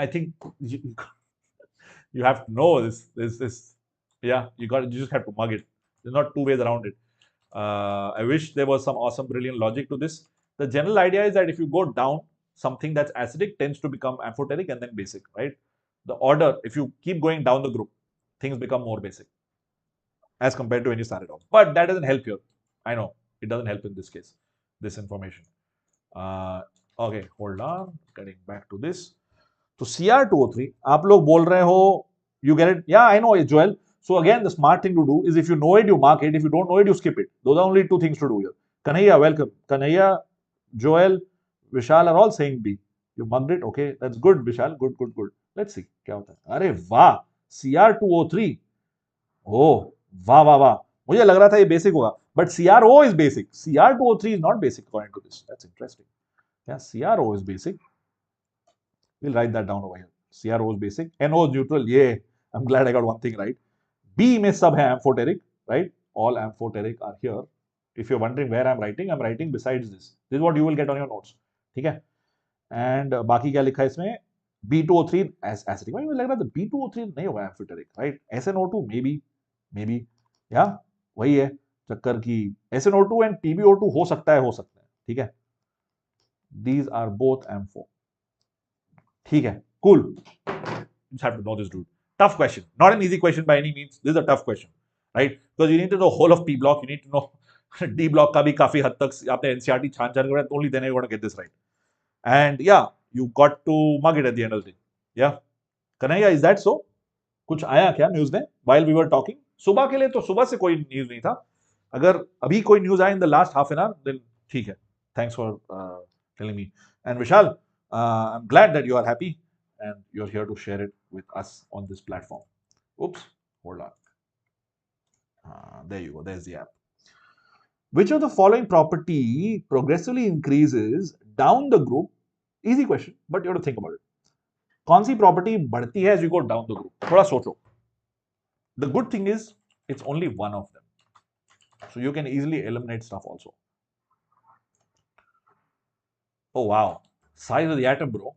you have to know this. Yeah, you just have to mug it. There's not two ways around it. I wish there was some awesome, brilliant logic to this. The general idea is that if you go down, something that's acidic tends to become amphoteric and then basic, right? The order, if you keep going down the group, things become more basic as compared to when you started off. But that doesn't help here. I know it doesn't help in this case, this information. Okay, hold on. Getting back to this. So Cr2O3, आप लोग बोल रहे हो, you get it? Yeah, I know it, Joel. So again, the smart thing to do is if you know it, you mark it. If you don't know it, you skip it. Those are only two things to do here. Kanhaiya, welcome. Kanhaiya, Joel, Vishal are all saying B. You mugged it? Okay, that's good, Vishal. Good. Let's see. क्या होता है? अरे वाह, Cr2O3. Oh, वाह. मुझे लग रहा था ये basic होगा. But CRO is basic. Cr2O3 is not basic according to this. That's interesting. Yeah, CRO is basic. We'll write that down over here. CRO is basic. NO is neutral. Yeah, I'm glad I got one thing right. B में सब है amphoteric, right? All amphoteric are here. If you're wondering where I'm writing besides this. This is what you will get on your notes. ठीक है? And बाकी क्या लिखा है इसमें? B2O3 acidic. मुझे लग रहा था B2O3 नहीं होगा amphoteric, right? SNO2 maybe, या वही है चक्कर की SNO2 and PbO2 हो सकता है, ठीक है? These are both ampho. ठीक है, cool. You just have to know this, dude. Tough question, not an easy question by any means. This is a tough question, right? Because you need to know whole of P block. You need to know D block का भी काफी हद तक आपने NCERT छान कर only then you're going to get this right. And yeah, you got to mug it at the end of the day. Yeah, Kanaya, is that so? कुछ आया क्या न्यूज में while we were talking? सुबह के लिए तो सुबह से कोई न्यूज नहीं था. अगर अभी कोई न्यूज आए in the last half an hour, then ठीक है. Thanks for telling me. And Vishal, I'm glad that you are happy and you're here to share it with us on this platform. Oops, hold on. There you go. There's the app. Which of the following property progressively increases down the group? Easy question, but you have to think about it. कौन सी property बढ़ती है as you go down the group? थोड़ा सोचो. The good thing is it's only one of them, so you can easily eliminate stuff also. Oh wow, size of the atom, bro.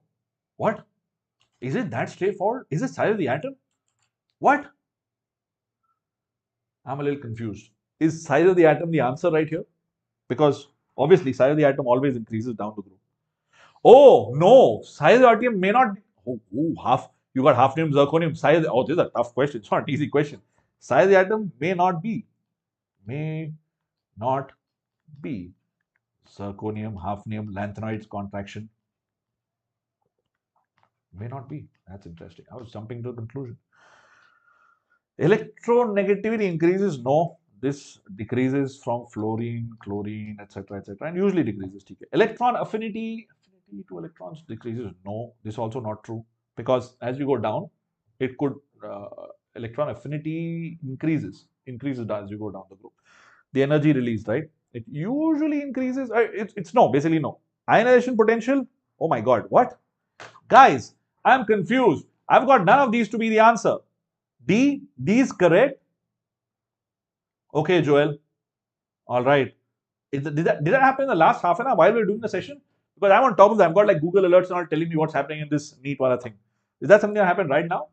What? Is it that straightforward? Is it size of the atom? What? I'm a little confused. Is size of the atom the answer right here? Because obviously size of the atom always increases down the group. Oh no, size of the atom may not. Half. You got hafnium, zirconium. Size. Oh, this is a tough question. It's not an easy question. Size of the atom may not be. May not be. Zirconium, hafnium, lanthanoids, contraction. May not be. That's interesting. I was jumping to a conclusion. Electronegativity increases. No, this decreases from fluorine, chlorine, etc., and usually decreases. Electron affinity to electrons decreases. No, this is also not true, because as you go down, it could electron affinity increases as you go down the group. The energy released, right? It usually increases. It's no, basically no. Ionization potential. Oh my God, what? Guys, I'm confused. I've got none of these to be the answer. D is correct. Okay, Joel. All right. Did that happen in the last half an hour while we were doing the session? Because I'm on top of that. I've got like Google alerts and all telling me what's happening in this NEET wala thing. Is that something that happened right now?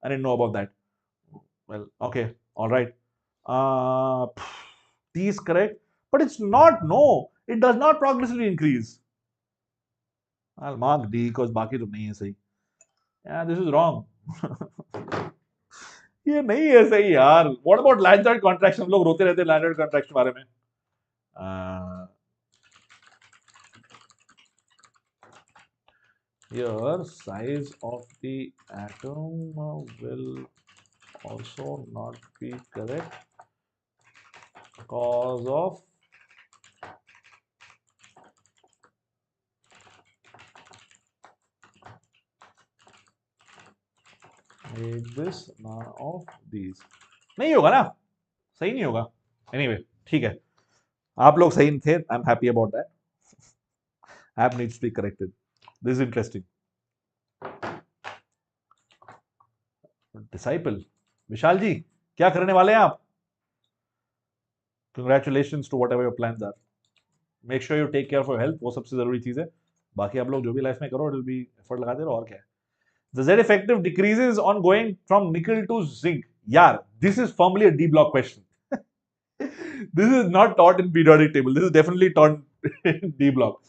I didn't know about that. Well, okay. All right. D is correct. But it's not, no. It does not progressively increase. I'll mark D because baki to nahi hai sahi. Yeah, this is wrong. ये नहीं है सही यार. What about Lanthanoid contraction? हम लोग रोते रहते हैं Lanthanoid contraction बारे में. Here, size of the atom will also not be correct because of this none of these. नहीं होगा ना, सही नहीं होगा. Anyway, ठीक है. आप लोग सही थे. I'm happy about that. App needs to be corrected. This is interesting. Disciple, विशाल जी, क्या करने वाले हैं आप? Congratulations to whatever your plans are. Make sure you take care of your health. वो सबसे जरूरी चीज है. बाकी आप लोग जो भी लाइफ में करो, it'll be effort लगाते रहो और क्या है. The Z effective decreases on going from nickel to zinc. यार, this is firmly a D block question. This is not taught in periodic table. This is definitely taught in D block.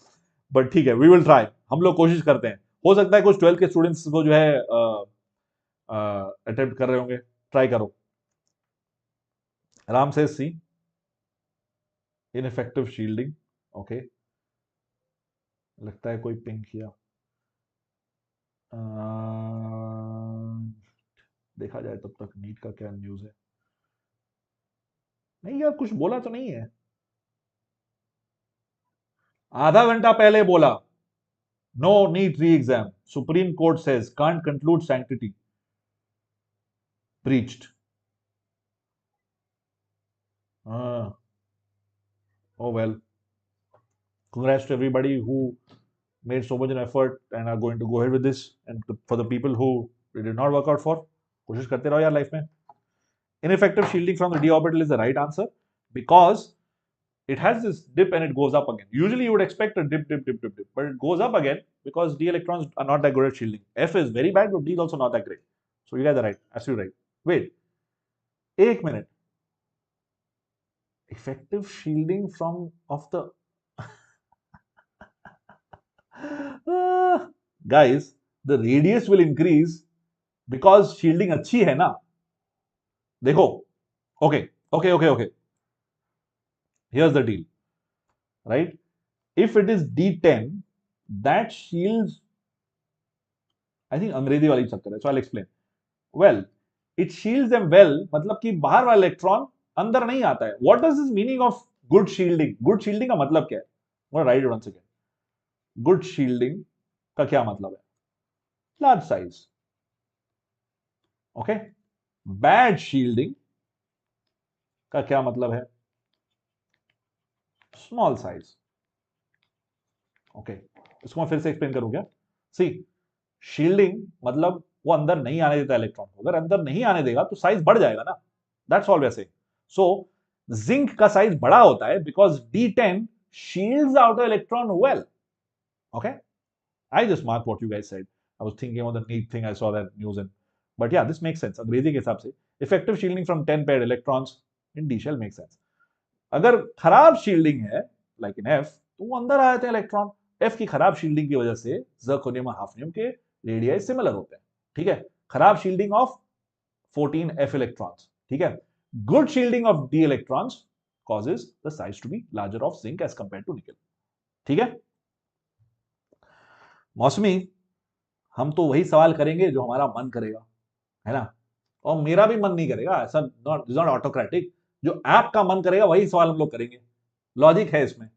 But ठीक है, we will try. हम लोग कोशिश करते हैं. हो सकता है कुछ 12 के स्टूडेंट्स को जो है अटेम्प्ट कर रहे होंगे. ट्राई करो. राम से सी ineffective shielding. Okay. लगता है कोई पिंग किया. देखा जाए तब तक नीट का क्या न्यूज है. नहीं यार, कुछ बोला तो नहीं है. आधा घंटा पहले बोला no NEET re exam. Supreme court says can't conclude sanctity. preached. Oh well. Congrats to everybody who made so much an effort and are going to go ahead with this. And for the people who it did not work out for, कोशिश करते रहो यार life में. Ineffective shielding from the d orbital is the right answer because it has this dip and it goes up again. Usually you would expect a dip, but it goes up again because d electrons are not that good at shielding. F is very bad, but d is also not that great. So you guys are right, absolutely right. Wait, 1 minute. Effective shielding from of the guys, the radius will increase because shielding अच्छी है ना. देखो, okay. Here's the deal, right? If it is D10, that shields, I think अंग्रेजी वाली चक्कर है, so I'll explain. Well, it shields them well, मतलब कि बाहर वाला इलेक्ट्रॉन अंदर नहीं आता है. What does this meaning of good shielding? Good shielding का मतलब क्या है? I'm going to write it once again. Good shielding का क्या मतलब है? Large size. Okay? Bad shielding का क्या मतलब है? Small size. Okay. इसको मैं फिर से एक्सप्लेन करूं क्या? See, शील्डिंग मतलब वो अंदर नहीं आने देता इलेक्ट्रॉन को. अगर अंदर नहीं आने देगा तो साइज बढ़ जाएगा ना. दैट्स ऑल वैसे. सो जिंक का साइज बड़ा होता है because D10 shields out the electron well. Okay, I just marked what you guys said. I was thinking of the neat thing. I saw that news in, but yeah, this makes sense. अंग्रेजी के हिसाब से effective shielding from 10 paired electrons in D shell makes sense. अगर खराब shielding है like in F तो वो अंदर आ जाते हैं इलेक्ट्रॉन. F की खराब शील्डिंग की वजह से ज़र्कोनियम और हाफनियम के रेडियाई सिमिलर होते हैं. ठीक है, खराब शील्डिंग ऑफ 14 F इलेक्ट्रॉन्स. ठीक है, good shielding of D electrons causes the size to be larger of zinc as compared to nickel. ठीक है, मौसमी हम तो वही सवाल करेंगे जो हमारा मन करेगा, है ना. और मेरा भी मन नहीं करेगा, ऐसा नॉट ऑटोक्रेटिक. जो ऐप का मन करेगा वही सवाल हम लोग करेंगे. लॉजिक है इसमें.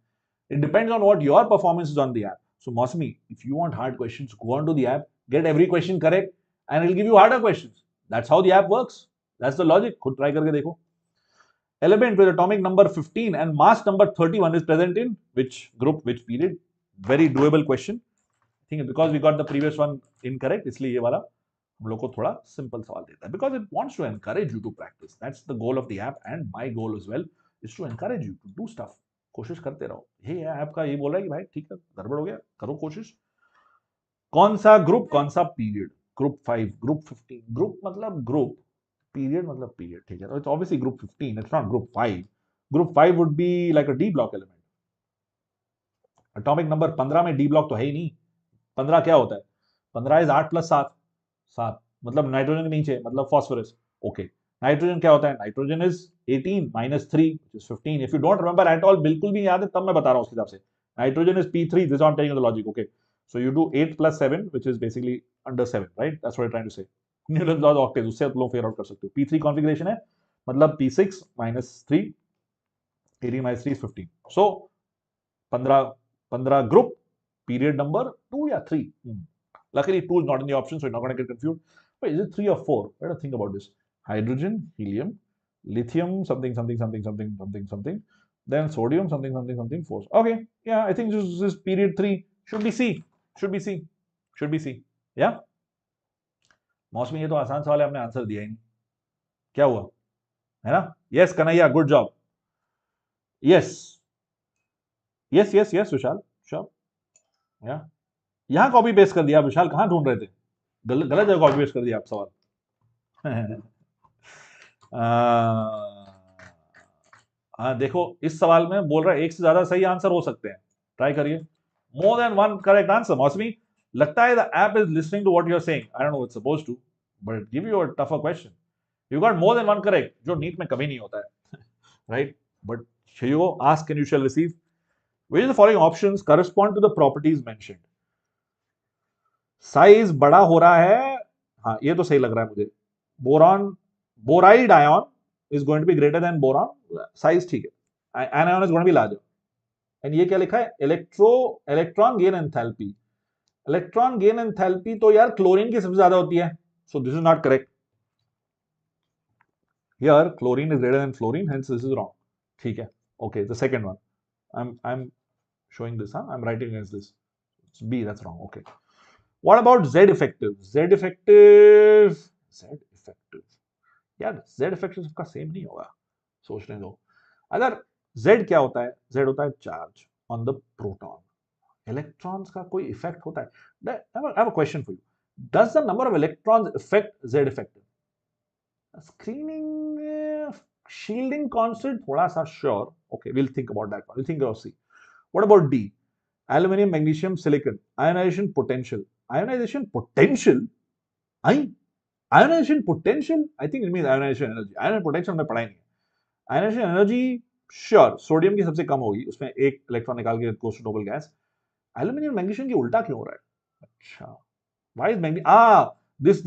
It depends on what your performance is on the app. So, Mosmi, if you want hard questions, go onto the app, get every question correct, and it'll give you harder questions. That's how the app works. That's the logic. खुद try करके देखो. Element with atomic number 15 and mass number 31 is present in which group, which period? Very doable question. I think because we got the previous one incorrect, इसलिए ये वाला हम लोग को थोड़ा simple सवाल देता है. Because it wants to encourage you to practice. That's the goal of the app, and my goal as well is to encourage you to do stuff. कोशिश करते रहो. ये आपका ये बोल रहा है कि भाई ठीक है, गड़बड़ हो गया, करो कोशिश. कौन सा ग्रुप, कौन सा पीरियड? Group 5, group 15. ग्रुप मतलब ग्रुप, पीरियड मतलब पीरियड. ठीक है, तो it's obviously group 15, it's not group 5. Group 5 would be like a D block element. Atomic number 15 में डी ब्लॉक तो है ही नहीं. 15 क्या होता है? 15 इज 8 + 7. 7 मतलब नाइट्रोजन के नीचे, मतलब फॉस्फोरस. ओके, नाइट्रोजन क्या होता है? Nitrogen is 18 - 3 which is 15. If you don't remember at all, बिल्कुल भी याद है तब मैं बता रहा हूं उसके हिसाब से. Nitrogen is P3. This is what I'm telling you the logic. Okay, so you do 8 + 7 which is basically under 7, right? That's what I'm trying to say. Newton's law of octaves, उससे आप लोग फिगर आउट कर सकते हो. P3 configuration है, मतलब P6 - 3, 18 - 3 is 15. So 15 group, period number 2 या 3. Luckily 2 is not in the option, so you're not going to get confused. Wait, is it 3 or 4? Let us think about this. Hydrogen, helium, lithium, something, then sodium, something, 4. Okay, yeah, I think this is period 3. Should be C. Yeah? मौसमी, ये तो आसान सवाल है, आपने answer दिया ही नहीं. क्या हुआ, है ना? Yes, Kanhaiya, good job. Yes, विशाल, sure. Yeah. यहाँ कॉपी पेस्ट कर दिया. विशाल कहाँ ढूंढ रहे थे? गलत जगह कॉपी पेस्ट कर दिया आप सवाल. हाँ देखो, इस सवाल में बोल रहा है एक से ज्यादा सही आंसर हो सकते हैं. ट्राई करिए. More than one correct answer. Mausami, लगता है the app is listening to what you are saying. I don't know it's supposed to, but it give you a tougher question. You got more than one correct, जो NEET में कभी नहीं होता है. Right, but here you go. Ask and you shall receive. Which of the following options correspond to the properties mentioned? Size बड़ा हो रहा है, हाँ ये तो सही लग रहा है मुझे. Boride ion is going to be greater than boron. Size ठीक है. Anion is going to be larger. And ये क्या लिखा है? Electron gain enthalpy. Electron gain enthalpy तो यार क्लोरीन की सबसे ज्यादा होती है. So this is not correct. Here chlorine is greater than fluorine, hence this is wrong. ठीक है. Okay, the second one. I'm showing this, huh? I'm writing against this. It's B, that's wrong. Okay. What about Z effective? Z effective. यार z effective सबका same नहीं होगा, सोचने दो। अगर z क्या होता है, z होता है charge on the proton, electrons का कोई इफेक्ट होता है? I have a question for you. Does the number of electrons affect z effective? Screening, shielding constant थोड़ा सा sure. Okay, we'll think about that one. We'll think of C. What about D? Aluminium, magnesium, silicon. Ionization potential. Ionization potential? Ionization potential? I think it means ionization energy. Ionization potential में पढ़ा ही नहीं है. Ionization energy sure. Sodium की सबसे कम होगी, उसमें एक electron निकाल के goes to noble gas. Aluminium magnesium की उल्टा क्यों हो रहा है? अच्छा, why is मैग्नी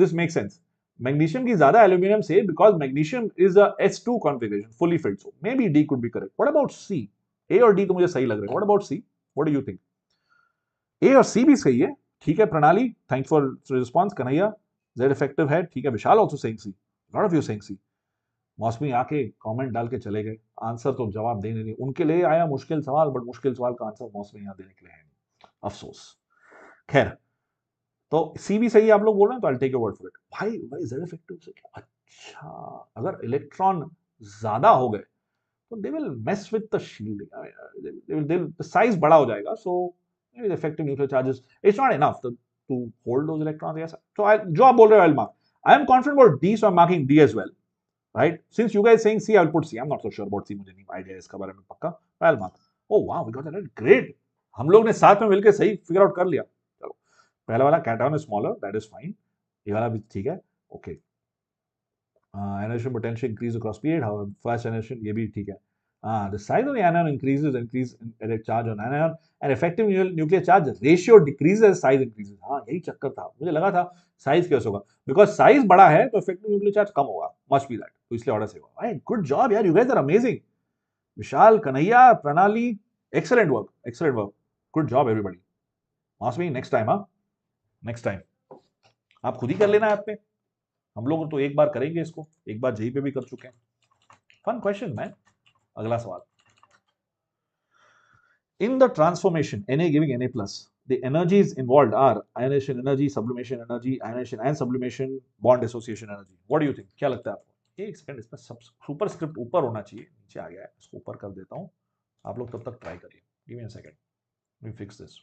this makes sense. Magnesium की ज्यादा एल्यूमिनियम से, because magnesium is a S2 configuration, fully filled. So maybe D could be correct. What about C? A और D तो मुझे सही लग रहे हैं. What about C? What do you think? A और C भी सही है. ठीक है Pranali, thanks for response. Kanhaiya, Z effective है. ठीक है Vishal also saying C. Lot of you saying C. Mousumi आके कमेंट डाल के चले गए, आंसर तो जवाब देने नहीं. उनके लिए आया मुश्किल सवाल, बट मुश्किल सवाल का आंसर मौसमी यहाँ देने के लिए है नहीं, अफसोस. खैर, तो सी भी सही है आप लोग बोल रहे हैं, तो I take your word for it. भाई भाई जेड इफेक्टिव से क्या? अच्छा, अगर इलेक्ट्रॉन ज्यादा हो गए तो they will mess with the shielding, the size बड़ा हो जाएगा. सो maybe the effective nuclear charges, it's not enough to hold those electrons. Yes, so जो आप बोल रहे हो I'll mark. I am confident about D, so I'm marking D as well. Right? Since you guys saying C, I'll put C. I'm not so sure about C. मुझे नहीं idea इसका बारे में पक्का. I'll mark. Oh wow, we got that right. Great. हम लोग ने साथ में मिलकर सही फिगर आउट कर लिया. चलो, पहला वाला cation is smaller, that is fine. ये वाला भी ठीक है. Okay, ionization potential increase across period. However, first ionization ये भी ठीक है. The size of the anion increase in electric charge on anion, and effective nuclear charge ratio decreases as size increases. हाँ यही चक्कर था, मुझे लगा था साइज कैसे होगा, बिकॉज साइज बड़ा है तो इफेक्टिव न्यूक्लियर चार्ज कम होगा, मस्ट बी दैट. तो इसलिए ऑर्डर से होगा. गुड जॉब यार, यू गाइस आर अमेजिंग. विशाल, कन्हैया, प्रणाली, excellent work, good job everybody. मौसमी, नेक्स्ट टाइम, हाँ नेक्स्ट टाइम आप खुद ही कर लेना ऐप पे. हम लोग तो एक बार करेंगे इसको, एक बार जेई पे भी कर चुके हैं. Fun question man. अगला सवाल. In the transformation Na giving Na plus, the energies involved are ionization energy, sublimation energy, ionization and sublimation, bond association energy. What do you think? क्या लगता है आपको? एक सेकंड, इसमें सब सुपर स्क्रिप्ट ऊपर होना चाहिए, नीचे आ गया है, इसको ऊपर कर देता हूं. आप लोग तब तक ट्राई करिए. Give me a second, let me fix this.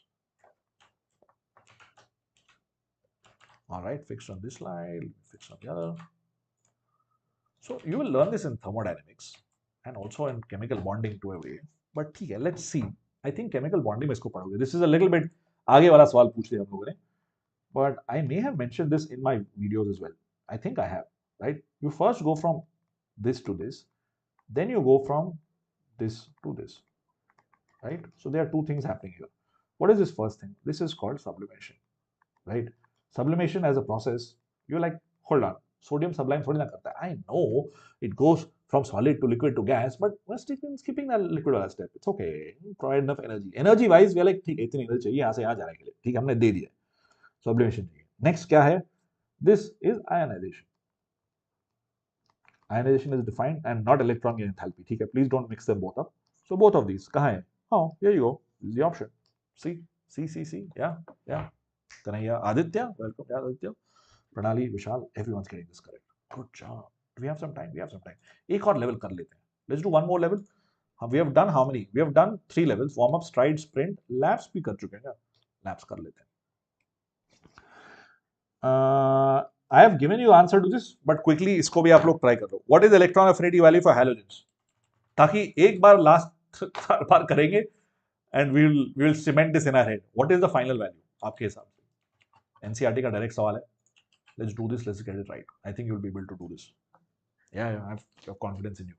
All right, fixed on this slide, fixed on the other. So you will learn this in thermodynamics and also in chemical bonding to a way. But ठीक है, let's see. I think chemical bonding में इसको पढ़ोगे. This is a little bit आगे वाला सवाल पूछ लिया हम लोगों ने. But I may have mentioned this in my videos as well. I think I have. Right? You first go from this to this, then you go from this to this. Right? So there are two things happening here. What is this first thing? This is called sublimation. Right? Sublimation as a process, you're like, hold on, sodium sublime थोड़ी ना करता है. I know it goes from solid to liquid to gas, but we're skipping that liquid वाला step. It's okay. Provide enough energy. Energy wise, we're like, ठीक है इतनी energy चाहिए यहाँ से यहाँ जाने के लिए. ठीक है, हमने दे दिया. Sublimation चाहिए. Next क्या है? This is ionization. Ionization is defined and not electron gain enthalpy. ठीक है, please don't mix them both up. So both of these कहाँ है? Oh, here you go. This is the option. See. Yeah. Kanaya, Aditya, welcome. Yeah, Aditya. Pranali, Vishal, everyone's getting this correct. Good job. Do we have some time? We have some time. एक और level कर लेते हैं. Let's do one more level. We have done how many? We have done 3 levels. Warm up, stride, sprint. Laps भी कर चुके हैं. Laps कर लेते हैं. I have given you answer to this, but quickly इसको भी आप लोग try कर लो. What is electron affinity value for halogens? ताकि एक बार last बार करेंगे and we will cement this in our head. What is the final value आपके हिसाब से? NCERT का डायरेक्ट सवाल है. Let's do this. Let's get it right. I think you'll be able to do this. Yeah, I have confidence in you.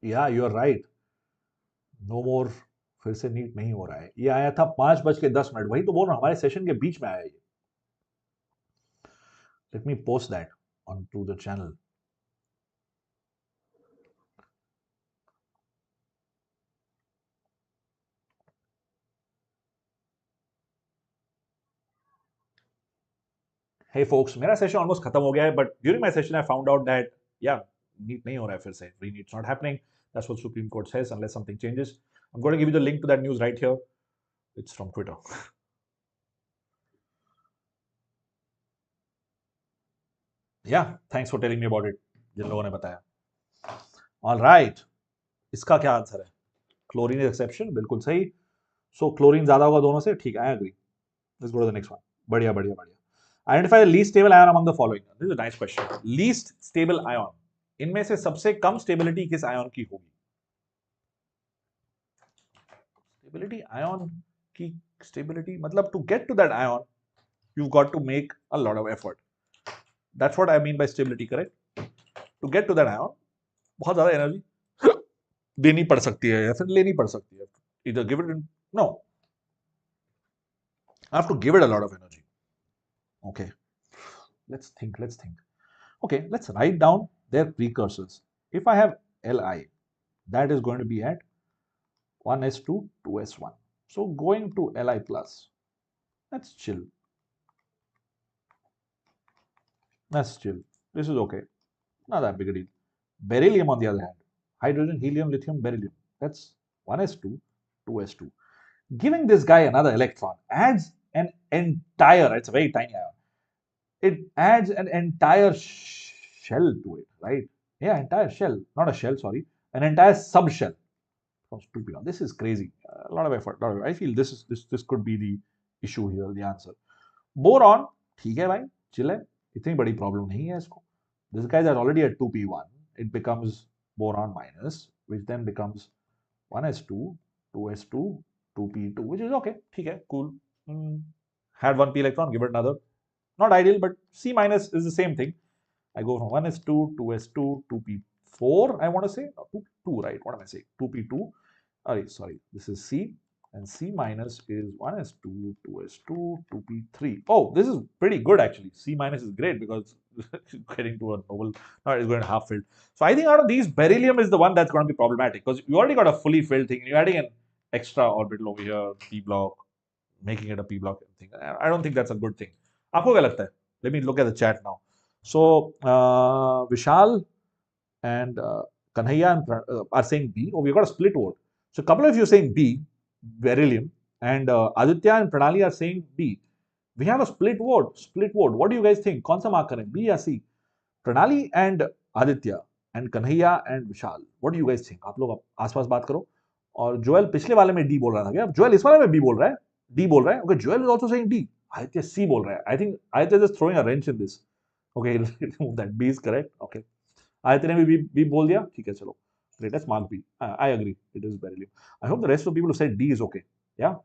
Yeah, you're right. No more. फिर से NEET नहीं हो रहा है. ये आया था 5:10, वही तो बोल रहा हूँ, हमारे सेशन के बीच में आया ये. Let me post that onto the channel. Hey folks, मेरा सेशन ऑलमोस्ट खत्म हो गया है, but during my session I found out that या नीट नहीं हो रहा है फिर से, re NEET's not happening, that's what supreme court says unless something changes. I am going to give you the link to that news right here. It's from Twitter. Yeah thanks for telling me about it, जिन लोगों ने बताया. Alright, इसका क्या answer है? Chlorine exception, बिल्कुल सही. So chlorine ज्यादा होगा दोनों से, ठीक है, I agree. Let's go to the next one. बढ़िया बढ़िया बढ़िया. Identify the least stable ion among the following. This is a nice question. Least stable ion, इनमें से सबसे कम स्टेबिलिटी किस आयन की होगी? स्टेबिलिटी आयन की, स्टेबिलिटी मतलब to get to that ion you've got to make a lot of effort. That's what I mean by stability, correct? To get to that ion, बहुत ज्यादा एनर्जी देनी पड़ सकती है या फिर लेनी पड़ सकती है. Either give it in, no, I have to give it a lot of energy. Okay, let's think. Okay, let's write down their precursors. If I have Li, that is going to be at 1s2 2s1. So going to Li plus, that's chill. That's chill. This is okay. Not that big a deal. Beryllium, on the other hand, hydrogen, helium, lithium, beryllium. That's 1s2, 2s2. Giving this guy another electron adds an entire, it's a very tiny ion, it adds an entire shell to it, right? Yeah, entire shell, not a shell, sorry, an entire subshell. This is crazy. A lot of effort. I feel this could be the issue here, the answer. Boron, ठीक है भाई, chill है, इतनी बड़ी problem नहीं है इसको. This guy is already at 2p1. It becomes boron minus, which then becomes 1s2, 2s2, 2p2, which is okay. ठीक है, cool. Had one p electron, give it another. Not ideal, but C minus is the same thing. I go from 1s2, 2s2, 2p4, I want to say. No, 2, right? What am I saying? 2p2. Sorry, this is C. And C minus is 1s2, 2s2, 2p3. Oh, this is pretty good actually. C minus is great because it's getting to a noble, no, it's going to half filled. So I think out of these, beryllium is the one that's going to be problematic because you already got a fully filled thing. You're adding an extra orbital over here, p block, making it a p block thing. I don't think that's a good thing. आपको क्या लगता है? Let me look at the chat now. So Vishal and Kanhaiya are saying B. Oh, we've got a split vote. So a couple of you saying B, beryllium, and Aditya and Pranali are saying B. We have a split vote. Split vote. What do you guys think? कौन सा mark करें? B या C? Pranali and Aditya and Kanhaiya and Vishal. What do you guys think? आप लोग आसपास बात करो. और जोएल पिछले वाले में D बोल रहा था क्या? जोएल इस वाले में B बोल रहा है? D बोल रहा है? Okay, Joel is also saying D. Aditya C बोल रहा है. I think Aditya is just throwing a wrench in this. Okay, remove that. B is correct. Okay. आयतने में भी बोल दिया, ठीक है, चलो, great, let's mark B. I agree, it is beryllium. I hope the rest of the people who said D is okay. Yeah,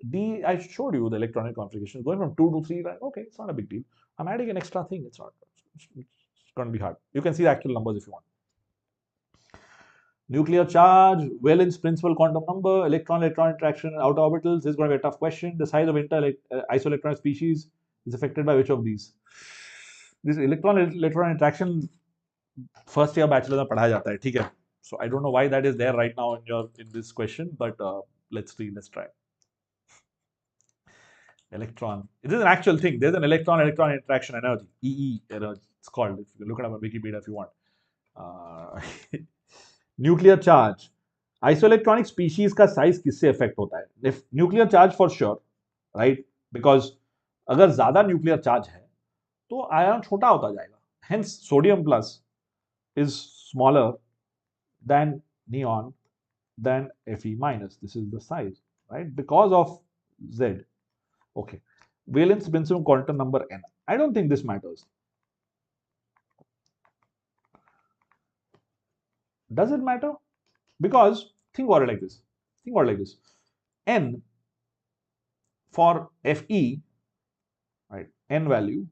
D, I showed you the electronic configuration going from 2 to 3, right? Okay, it's not a big deal. I'm adding an extra thing. It's going to be hard. You can see the actual numbers if you want. Nuclear charge, valence principal quantum number, electron interaction, outer orbitals. This is going to be a tough question. The size of isoelectronic species is affected by which of these? This electron interaction first year bachelor में पढ़ाया जाता है, ठीक है. So I don't know why that is there right now in this question, but let's try. Electron, it is an actual thing. There's an electron interaction energy, EE energy, it's called. If you look it up on Wikipedia if you want. Nuclear charge, isoelectronic species का size किससे effect होता है? If nuclear charge for sure, right? Because अगर ज्यादा nuclear charge है तो ion छोटा होता जाएगा. Hence sodium plus is smaller than neon than Fe minus. This is the size, right? Because of Z. Okay. Valence principal quantum number n. I don't think this matters. Does it matter? Because think about it like this. N for Fe, right? N value,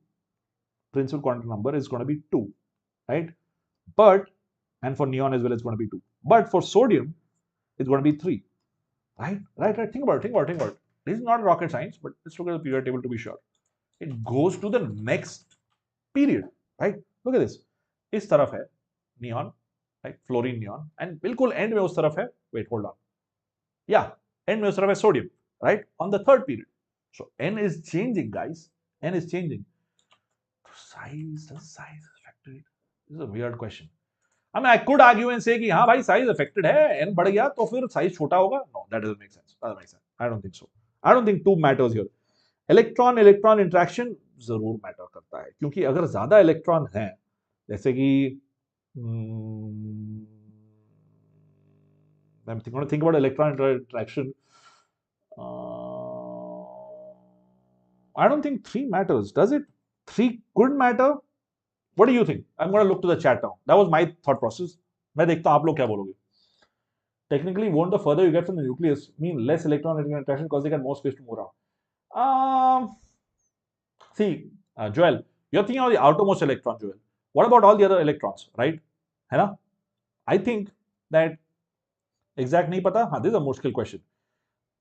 principal quantum number is going to be 2, right? But, and for neon as well, it's going to be 2. But for sodium, it's going to be 3. Right? Think about it. This is not rocket science, but let's look at the periodic table to be sure. It goes to the next period, right? Look at this. इस तरफ है neon, right? Fluorine neon, and बिल्कुल end में उस तरफ है. Wait, hold on. Yeah, end में उस तरफ है sodium, right? On the third period. So n is changing, guys. N is changing. size affected it? This is a weird question. I mean, I could argue and say कि हाँ भाई size affected है, n बढ़ गया तो फिर size छोटा होगा. No, that doesn't make sense. Doesn't make sense. I don't think so. I don't think two matters here. Electron interaction जरूर मैटर करता है, क्योंकि अगर ज्यादा इलेक्ट्रॉन हैं, जैसे कि I'm think about electron interaction. I don't think 3 matters. Does it? 3 could matter. What do you think? I'm going to look to the chat now. That was my thought process. मैं देखता हूं आप लोग क्या बोलोगे. Technically, won't the further you get from the nucleus mean less electron interaction because they get more space to move around? See, Joel, you're thinking of the outermost electron, Joel. What about all the other electrons, right? है ना? I think that exact नहीं पता. हाँ, this is a मुश्किल question.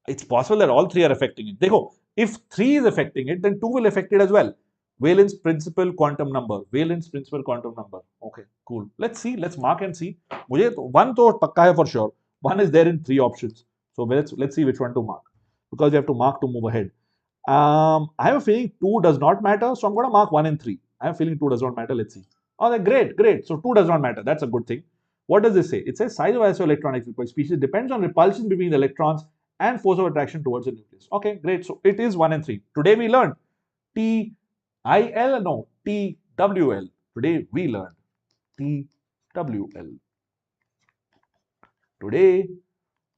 It's possible that all 3 are affecting it. देखो, if 3 is affecting it, then 2 will affect it as well. Valence principal quantum number. Valence principal quantum number. Okay, cool. Let's see. Let's mark and see. मुझे तो 1 तो पक्का है for sure. 1 is there in 3 options. So let's see which one to mark, because you have to mark to move ahead. I have a feeling 2 does not matter, so I'm going to mark 1 and 3. I have a feeling 2 does not matter. Let's see. Oh, great. So 2 does not matter. That's a good thing. What does this say? It says size of isoelectronic species depends on repulsion between the electrons and force of attraction towards the nucleus. Okay, great. So it is 1 and 3. Today we learned TWL. Today we learned TWL. Today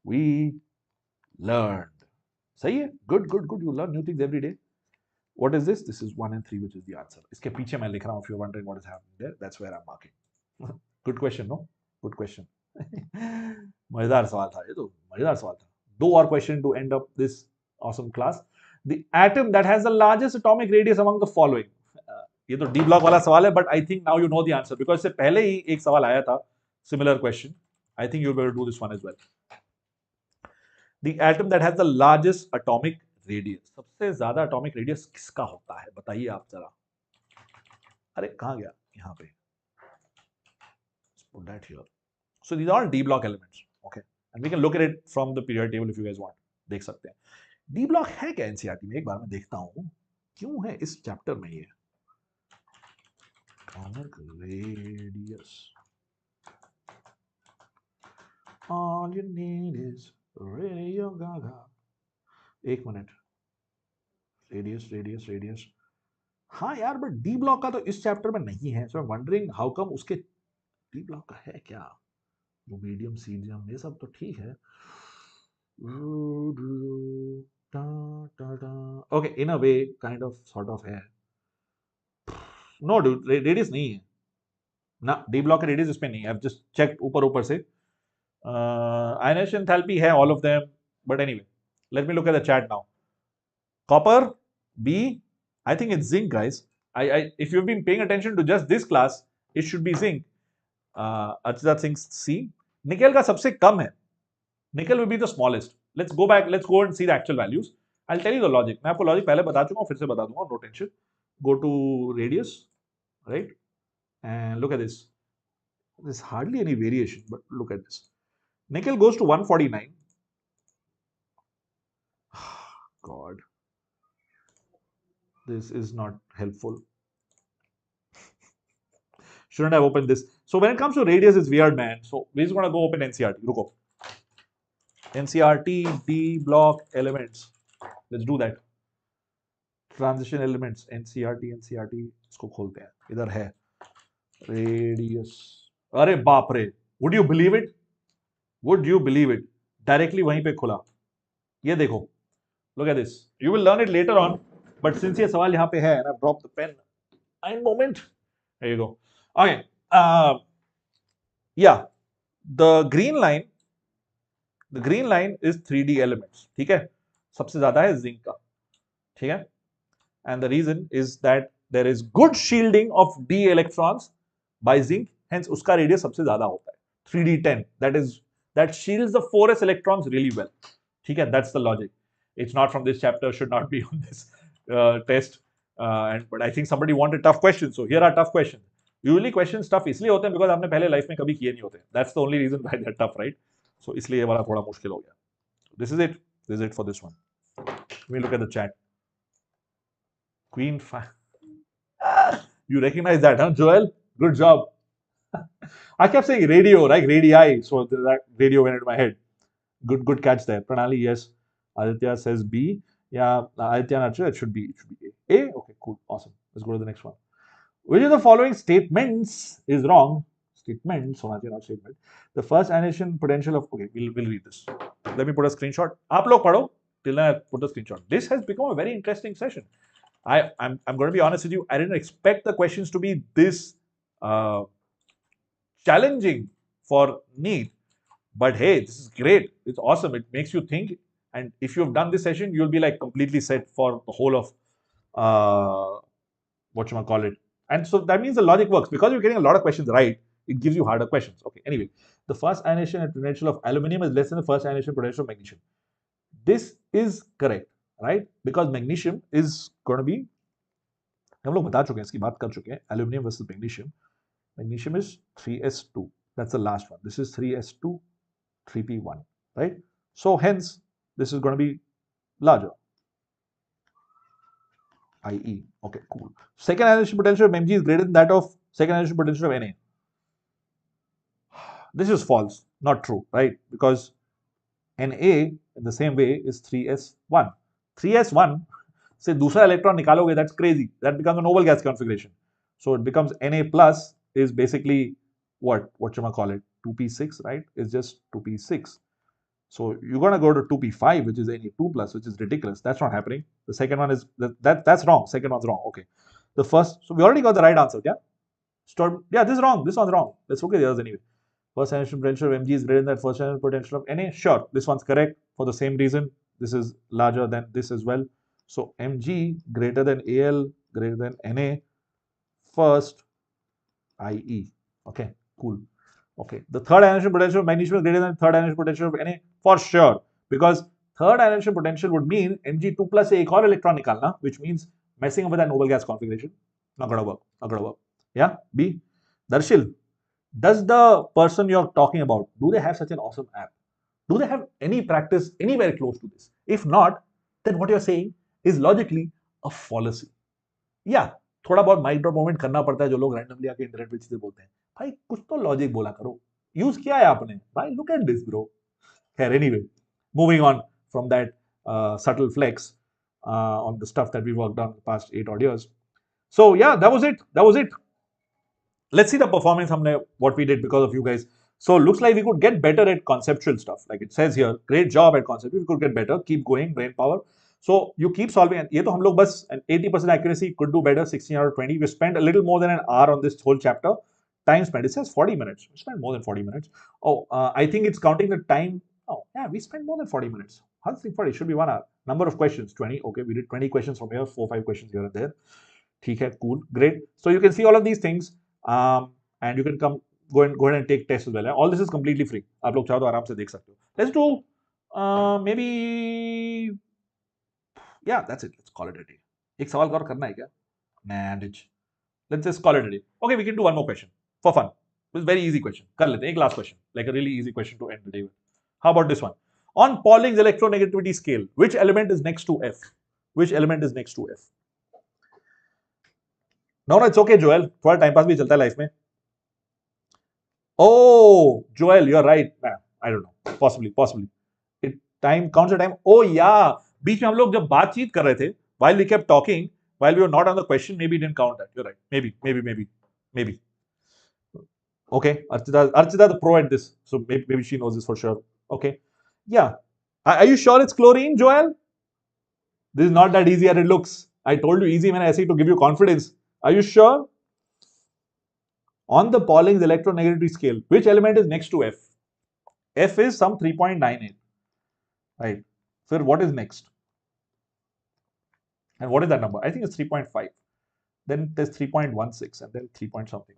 we learned. सही है? Good. You learn new things every day. What is this? This is 1 and 3, which is the answer. इसके पीछे मैं लिख रहा हूँ. If you're wondering what is happening there, that's where I'm marking. Good question, no? Good question. मजेदार सवाल था ये तो. मजेदार सवाल था. 2 और question to end up this awesome class. The atom that has the largest atomic radius among the following. ये तो D block वाला सवाल है, but I think now you know the answer because इससे पहले ही एक सवाल आया था. Similar question. I think you'll be able to do this one as well. The atom that has the largest atomic radius. सबसे ज्यादा atomic radius किसका होता है? बताइए आप जरा. अरे कहाँ गया? यहाँ पे. Let's put that here. So these are D block elements. Okay. And we can look at it from the periodic table if you guys want. देख सकते हैं. D block है क्या NCERT में? एक बार मैं देखता हूँ. क्यों है इस चैप्टर में ये? Atomic radius. All you need is Radio Gaga. एक मिनट. Radius. हाँ यार, बट D block का तो इस चैप्टर में नहीं है. So I'm wondering how come उसके D block का है क्या? मीडियम सीडियम ये सब तो ठीक है. Okay, in a way, kind of, sort of है. No, dude, radius नहीं है. ना, D block radius इसमें नहीं है. I've just checked ऊपर से. Ionization enthalpy है all of them, but anyway, let me look at the chat now. Copper, B, I think it's zinc, guys. If you've been paying attention to just this class, it should be zinc. Archita thinks C. Nickel का सबसे कम है. Nickel will be the smallest. Let's go back. Let's go and see the actual values. I'll tell you the logic. मैं आपको logic पहले बता चुका हूँ, फिर से बता दूंगा. No tension. Go to radius, right? And look at this. There's hardly any variation, but look at this. Nickel goes to 149. God, this is not helpful. Shouldn't have opened this. So when it comes to radius, it's weird, man. So we're just gonna go open NCERT. Ruko. NCERT D block elements. Let's do that. Transition elements. NCERT. इसको खोलते हैं. इधर है. Radius. अरे बाप रे. Would you believe it? Directly वहीं पे खुला. ये देखो. Look at this. You will learn it later on. But since ये सवाल यहाँ पे है, and I've dropped the pen. In moment. There you go. Okay. Yeah. The green line is 3D elements. ठीक है? सबसे ज्यादा है zinc का. ठीक है? And the reason is that there is good shielding of D electrons by zinc. Hence उसका radius सबसे ज्यादा होता है. 3D10. That shields the 4s electrons really well. ठीक है? That's the logic. It's not from this chapter. Should not be on this test. But I think somebody wanted tough questions. So here are tough questions. Usually questions tough इसलिए होते हैं because आपने पहले life में कभी किए नहीं होते. That's the only reason why they're tough, right? So इसलिए ये वाला थोड़ा मुश्किल हो गया. This is it for this one. Let me look at the chat. Queen 5. You recognize that, huh, Joel? Good job. I kept saying radio, right? Radii. So that radio went into my head. Good catch there. Pranali, yes. Aditya says B. Yeah, Aditya not sure. It should be A. A? Okay, cool. Awesome. Let's go to the next one. Which of the following statements is wrong? Statements, not statement. The first ionization potential of, okay, we'll read this. Let me put a screenshot. Aap log padho. Till then I put the screenshot. This has become a very interesting session. I'm going to be honest with you. I didn't expect the questions to be this challenging for NEET. But hey, this is great. It's awesome. It makes you think. And if you've done this session, you'll be like completely set for the whole of whatchamacallit. And so that means the logic works. Because you're getting a lot of questions right, it gives you harder questions. Okay, anyway. The first ionization potential of aluminum is less than the first ionization potential of magnesium. This is correct, right? Because magnesium is going to be, हम लोग बता चुके हैं, इसकी बात कर चुके हैं, aluminum versus magnesium. Magnesium is 3s2. That's the last one. This is 3s2, 3p1, right? So hence, this is going to be larger. IE. Okay, cool. Second ionization potential of Mg is greater than that of second ionization potential of Na. This is false, not true, right? Because Na in the same way is 3s1. 3s1 से दूसरा electron निकालोगे, that's crazy. That becomes a noble gas configuration. So it becomes Na plus is basically what you might call it, 2p6, right? It's just 2p6. So you're going to go to 2p5, which is Na2 plus, which is ridiculous. That's not happening. The second one is, that's wrong. Second one's wrong. Okay. The first, so we already got the right answer, yeah? Yeah, this is wrong. This one's wrong. Let's look at the others anyway. First ionization potential of Mg is greater than that first ionization potential of Na. Sure, this one's correct for the same reason. This is larger than this as well. So Mg greater than Al greater than Na. First IE. Okay, cool. Okay, the third ionization potential of magnesium is greater than third ionization potential of Na for sure, because third ionization potential would mean Mg2 plus एक और electron निकालना, which means messing up with that noble gas configuration. Not gonna work. Not gonna work. Yeah. B. Darshil, does the person you're talking about, do they have such an awesome app? Do they have any practice anywhere close to this? If not, then what you're saying is logically a fallacy. Yeah, थोड़ा बहुत mic drop moment करना पड़ता है जो लोग randomly आके internet पे चीजें बोलते हैं. भाई कुछ तो लॉजिक बोला करो. यूज किया है आपने. भाई look at this bro. खैर anyway, moving on from that subtle flex on the stuff that we worked on the past 8 odd years. So yeah, that was it. That was it. Let's see the performance what we did because of you guys. So looks like we could get better at conceptual stuff. Like it says here, great job at conceptual. We could get better. Keep going, brain power. So you keep solving. And ये तो हम लोग बस 80% accuracy, could do better, 16 out of 20. We spent a little more than an hour on this whole chapter. Time spent, it says 40 minutes. We spent more than 40 minutes. Oh, I think it's counting the time. Oh, yeah, we spent more than 40 minutes. 140 should be 1 hour. Number of questions, 20. Okay, we did 20 questions from here, 4-5 questions here and there. ठीक है, cool, great. So you can see all of these things. And you can go ahead and take tests as well. All this is completely free. आप लोग चाहो तो आराम से देख सकते हो. Let's do maybe, yeah, that's it. Let's call it a day. एक सवाल और करना है क्या? Nah, let's just call it a day. Okay, we can do one more question for fun. It's a very easy question. कर लेते हैं एक last question, like a really easy question to end the day with. How about this one? On Pauling's electronegativity scale, which element is next to F? Which element is next to F? No, it's okay, Joel. थोड़ा time pass भी चलता है life में. Oh, Joel, you're right. Nah, I don't know. Possibly. It time counts the time. Oh yeah. बीच में हम लोग जब बातचीत कर रहे थे, while we kept talking, while we were not on the question, maybe it didn't count that. You're right. Maybe. Okay, Archita the pro at this, so maybe she knows this for sure. Okay, yeah. Are you sure it's chlorine, Joel? This is not that easy as it looks. I told you easy when I said to give you confidence. Are you sure? On the Pauling's electronegativity scale, which element is next to F? F is some 3.98. Right. So what is next? And what is that number? I think it's 3.5. Then there's 3.16 and then 3 point something.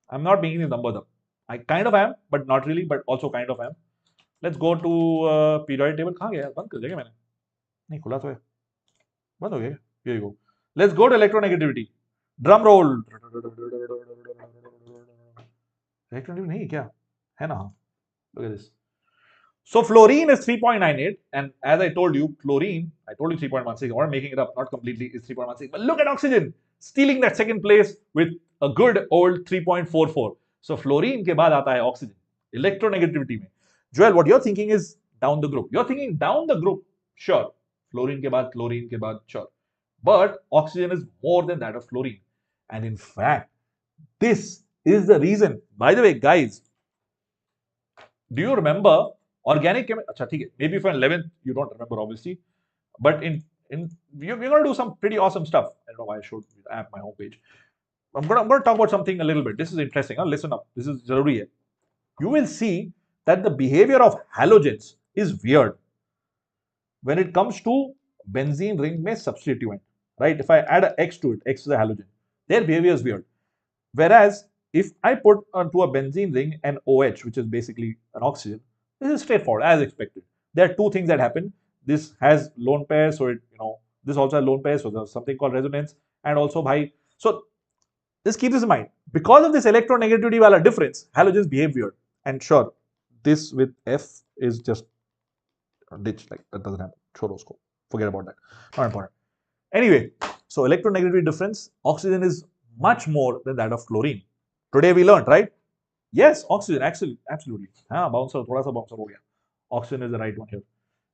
I'm not making the numbers up. I kind of am, but not really, but also kind of am. Let's go to periodic table. कहाँ गया? बंद कर दिया क्या मैंने? नहीं खुला तो है. बंद हो गया. Here you go. Let's go to electronegativity. Drum roll. Electronegativity नहीं क्या? है ना? Look at this. So fluorine is 3.98, and as I told you, chlorine, I told you 3.16. I'm not making it up, not completely, is 3.16. But look at oxygen. stealing that second place with a good old 3.44. So fluorine के बाद आता है oxygen. Electronegativity में. Joel, what you're thinking is down the group. You're thinking down the group. Sure. Fluorine के बाद, chlorine के बाद, sure. But oxygen is more than that of fluorine. And in fact, this is the reason. By the way, guys, do you remember organic chemistry? Acha, theek hai. Maybe for 11th, you don't remember, obviously. But we're going to do some pretty awesome stuff. I don't know why I showed the app, my homepage. I'm going to talk about something a little bit. This is interesting. Listen up. This is zaruri hai. You will see that the behavior of halogens is weird when it comes to benzene ring mein substituent. Right? If I add an X to it, X is a halogen, their behavior is weird. Whereas if I put onto a benzene ring an OH, which is basically an oxygen, this is straightforward, as expected. There are two things that happen. This has lone pair, so it, this also has lone pair, so there's something called resonance, and also so just keep this in mind. Because of this electronegativity wala difference, halogens behave weird. And sure, this with F is just a ditch, like that doesn't happen. Choroscope. Forget about that. Not important. Anyway, so electronegativity difference, oxygen is much more than that of fluorine. Today we learned, right? Yes, oxygen, absolutely. Bouncer, thoda sa bouncer ho gaya. Oxygen is the right one here.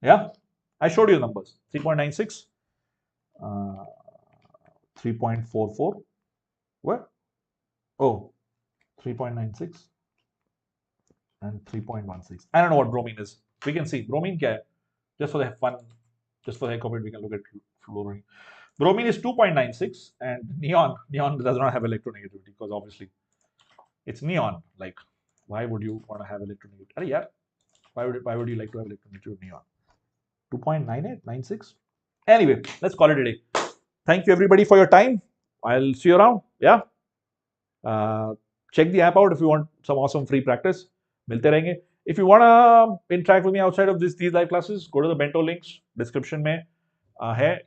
Yeah, I showed you the numbers. 3.96, 3.44. What? Oh, 3.96 and 3.16. I don't know what bromine is. We can see bromine kya hai? Just for the fun, just for the heck of it, we can look at fluorine. Bromine is 2.96 and neon does not have electronegativity because obviously it's neon. Like, why would you want to have electronegativity? Arey yaar, why would you like to have electronegativity neon? 2.98, 96. Anyway, let's call it a day. Thank you everybody for your time. I'll see you around. Yeah. Check the app out if you want some awesome free practice. Milte rahenge. If you want to interact with me outside of these live classes, go to the bento links description mein.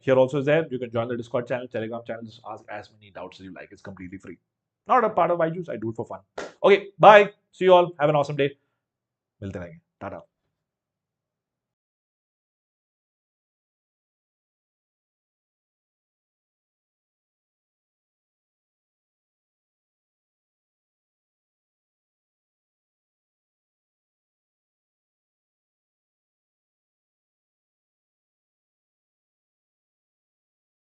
Here also is there. You can join the Discord channel, Telegram channel. Just ask as many doubts as you like. It's completely free. Not a part of BYJU'S. I do it for fun. Okay, bye. See you all. Have an awesome day. Milte rahenge. Tata.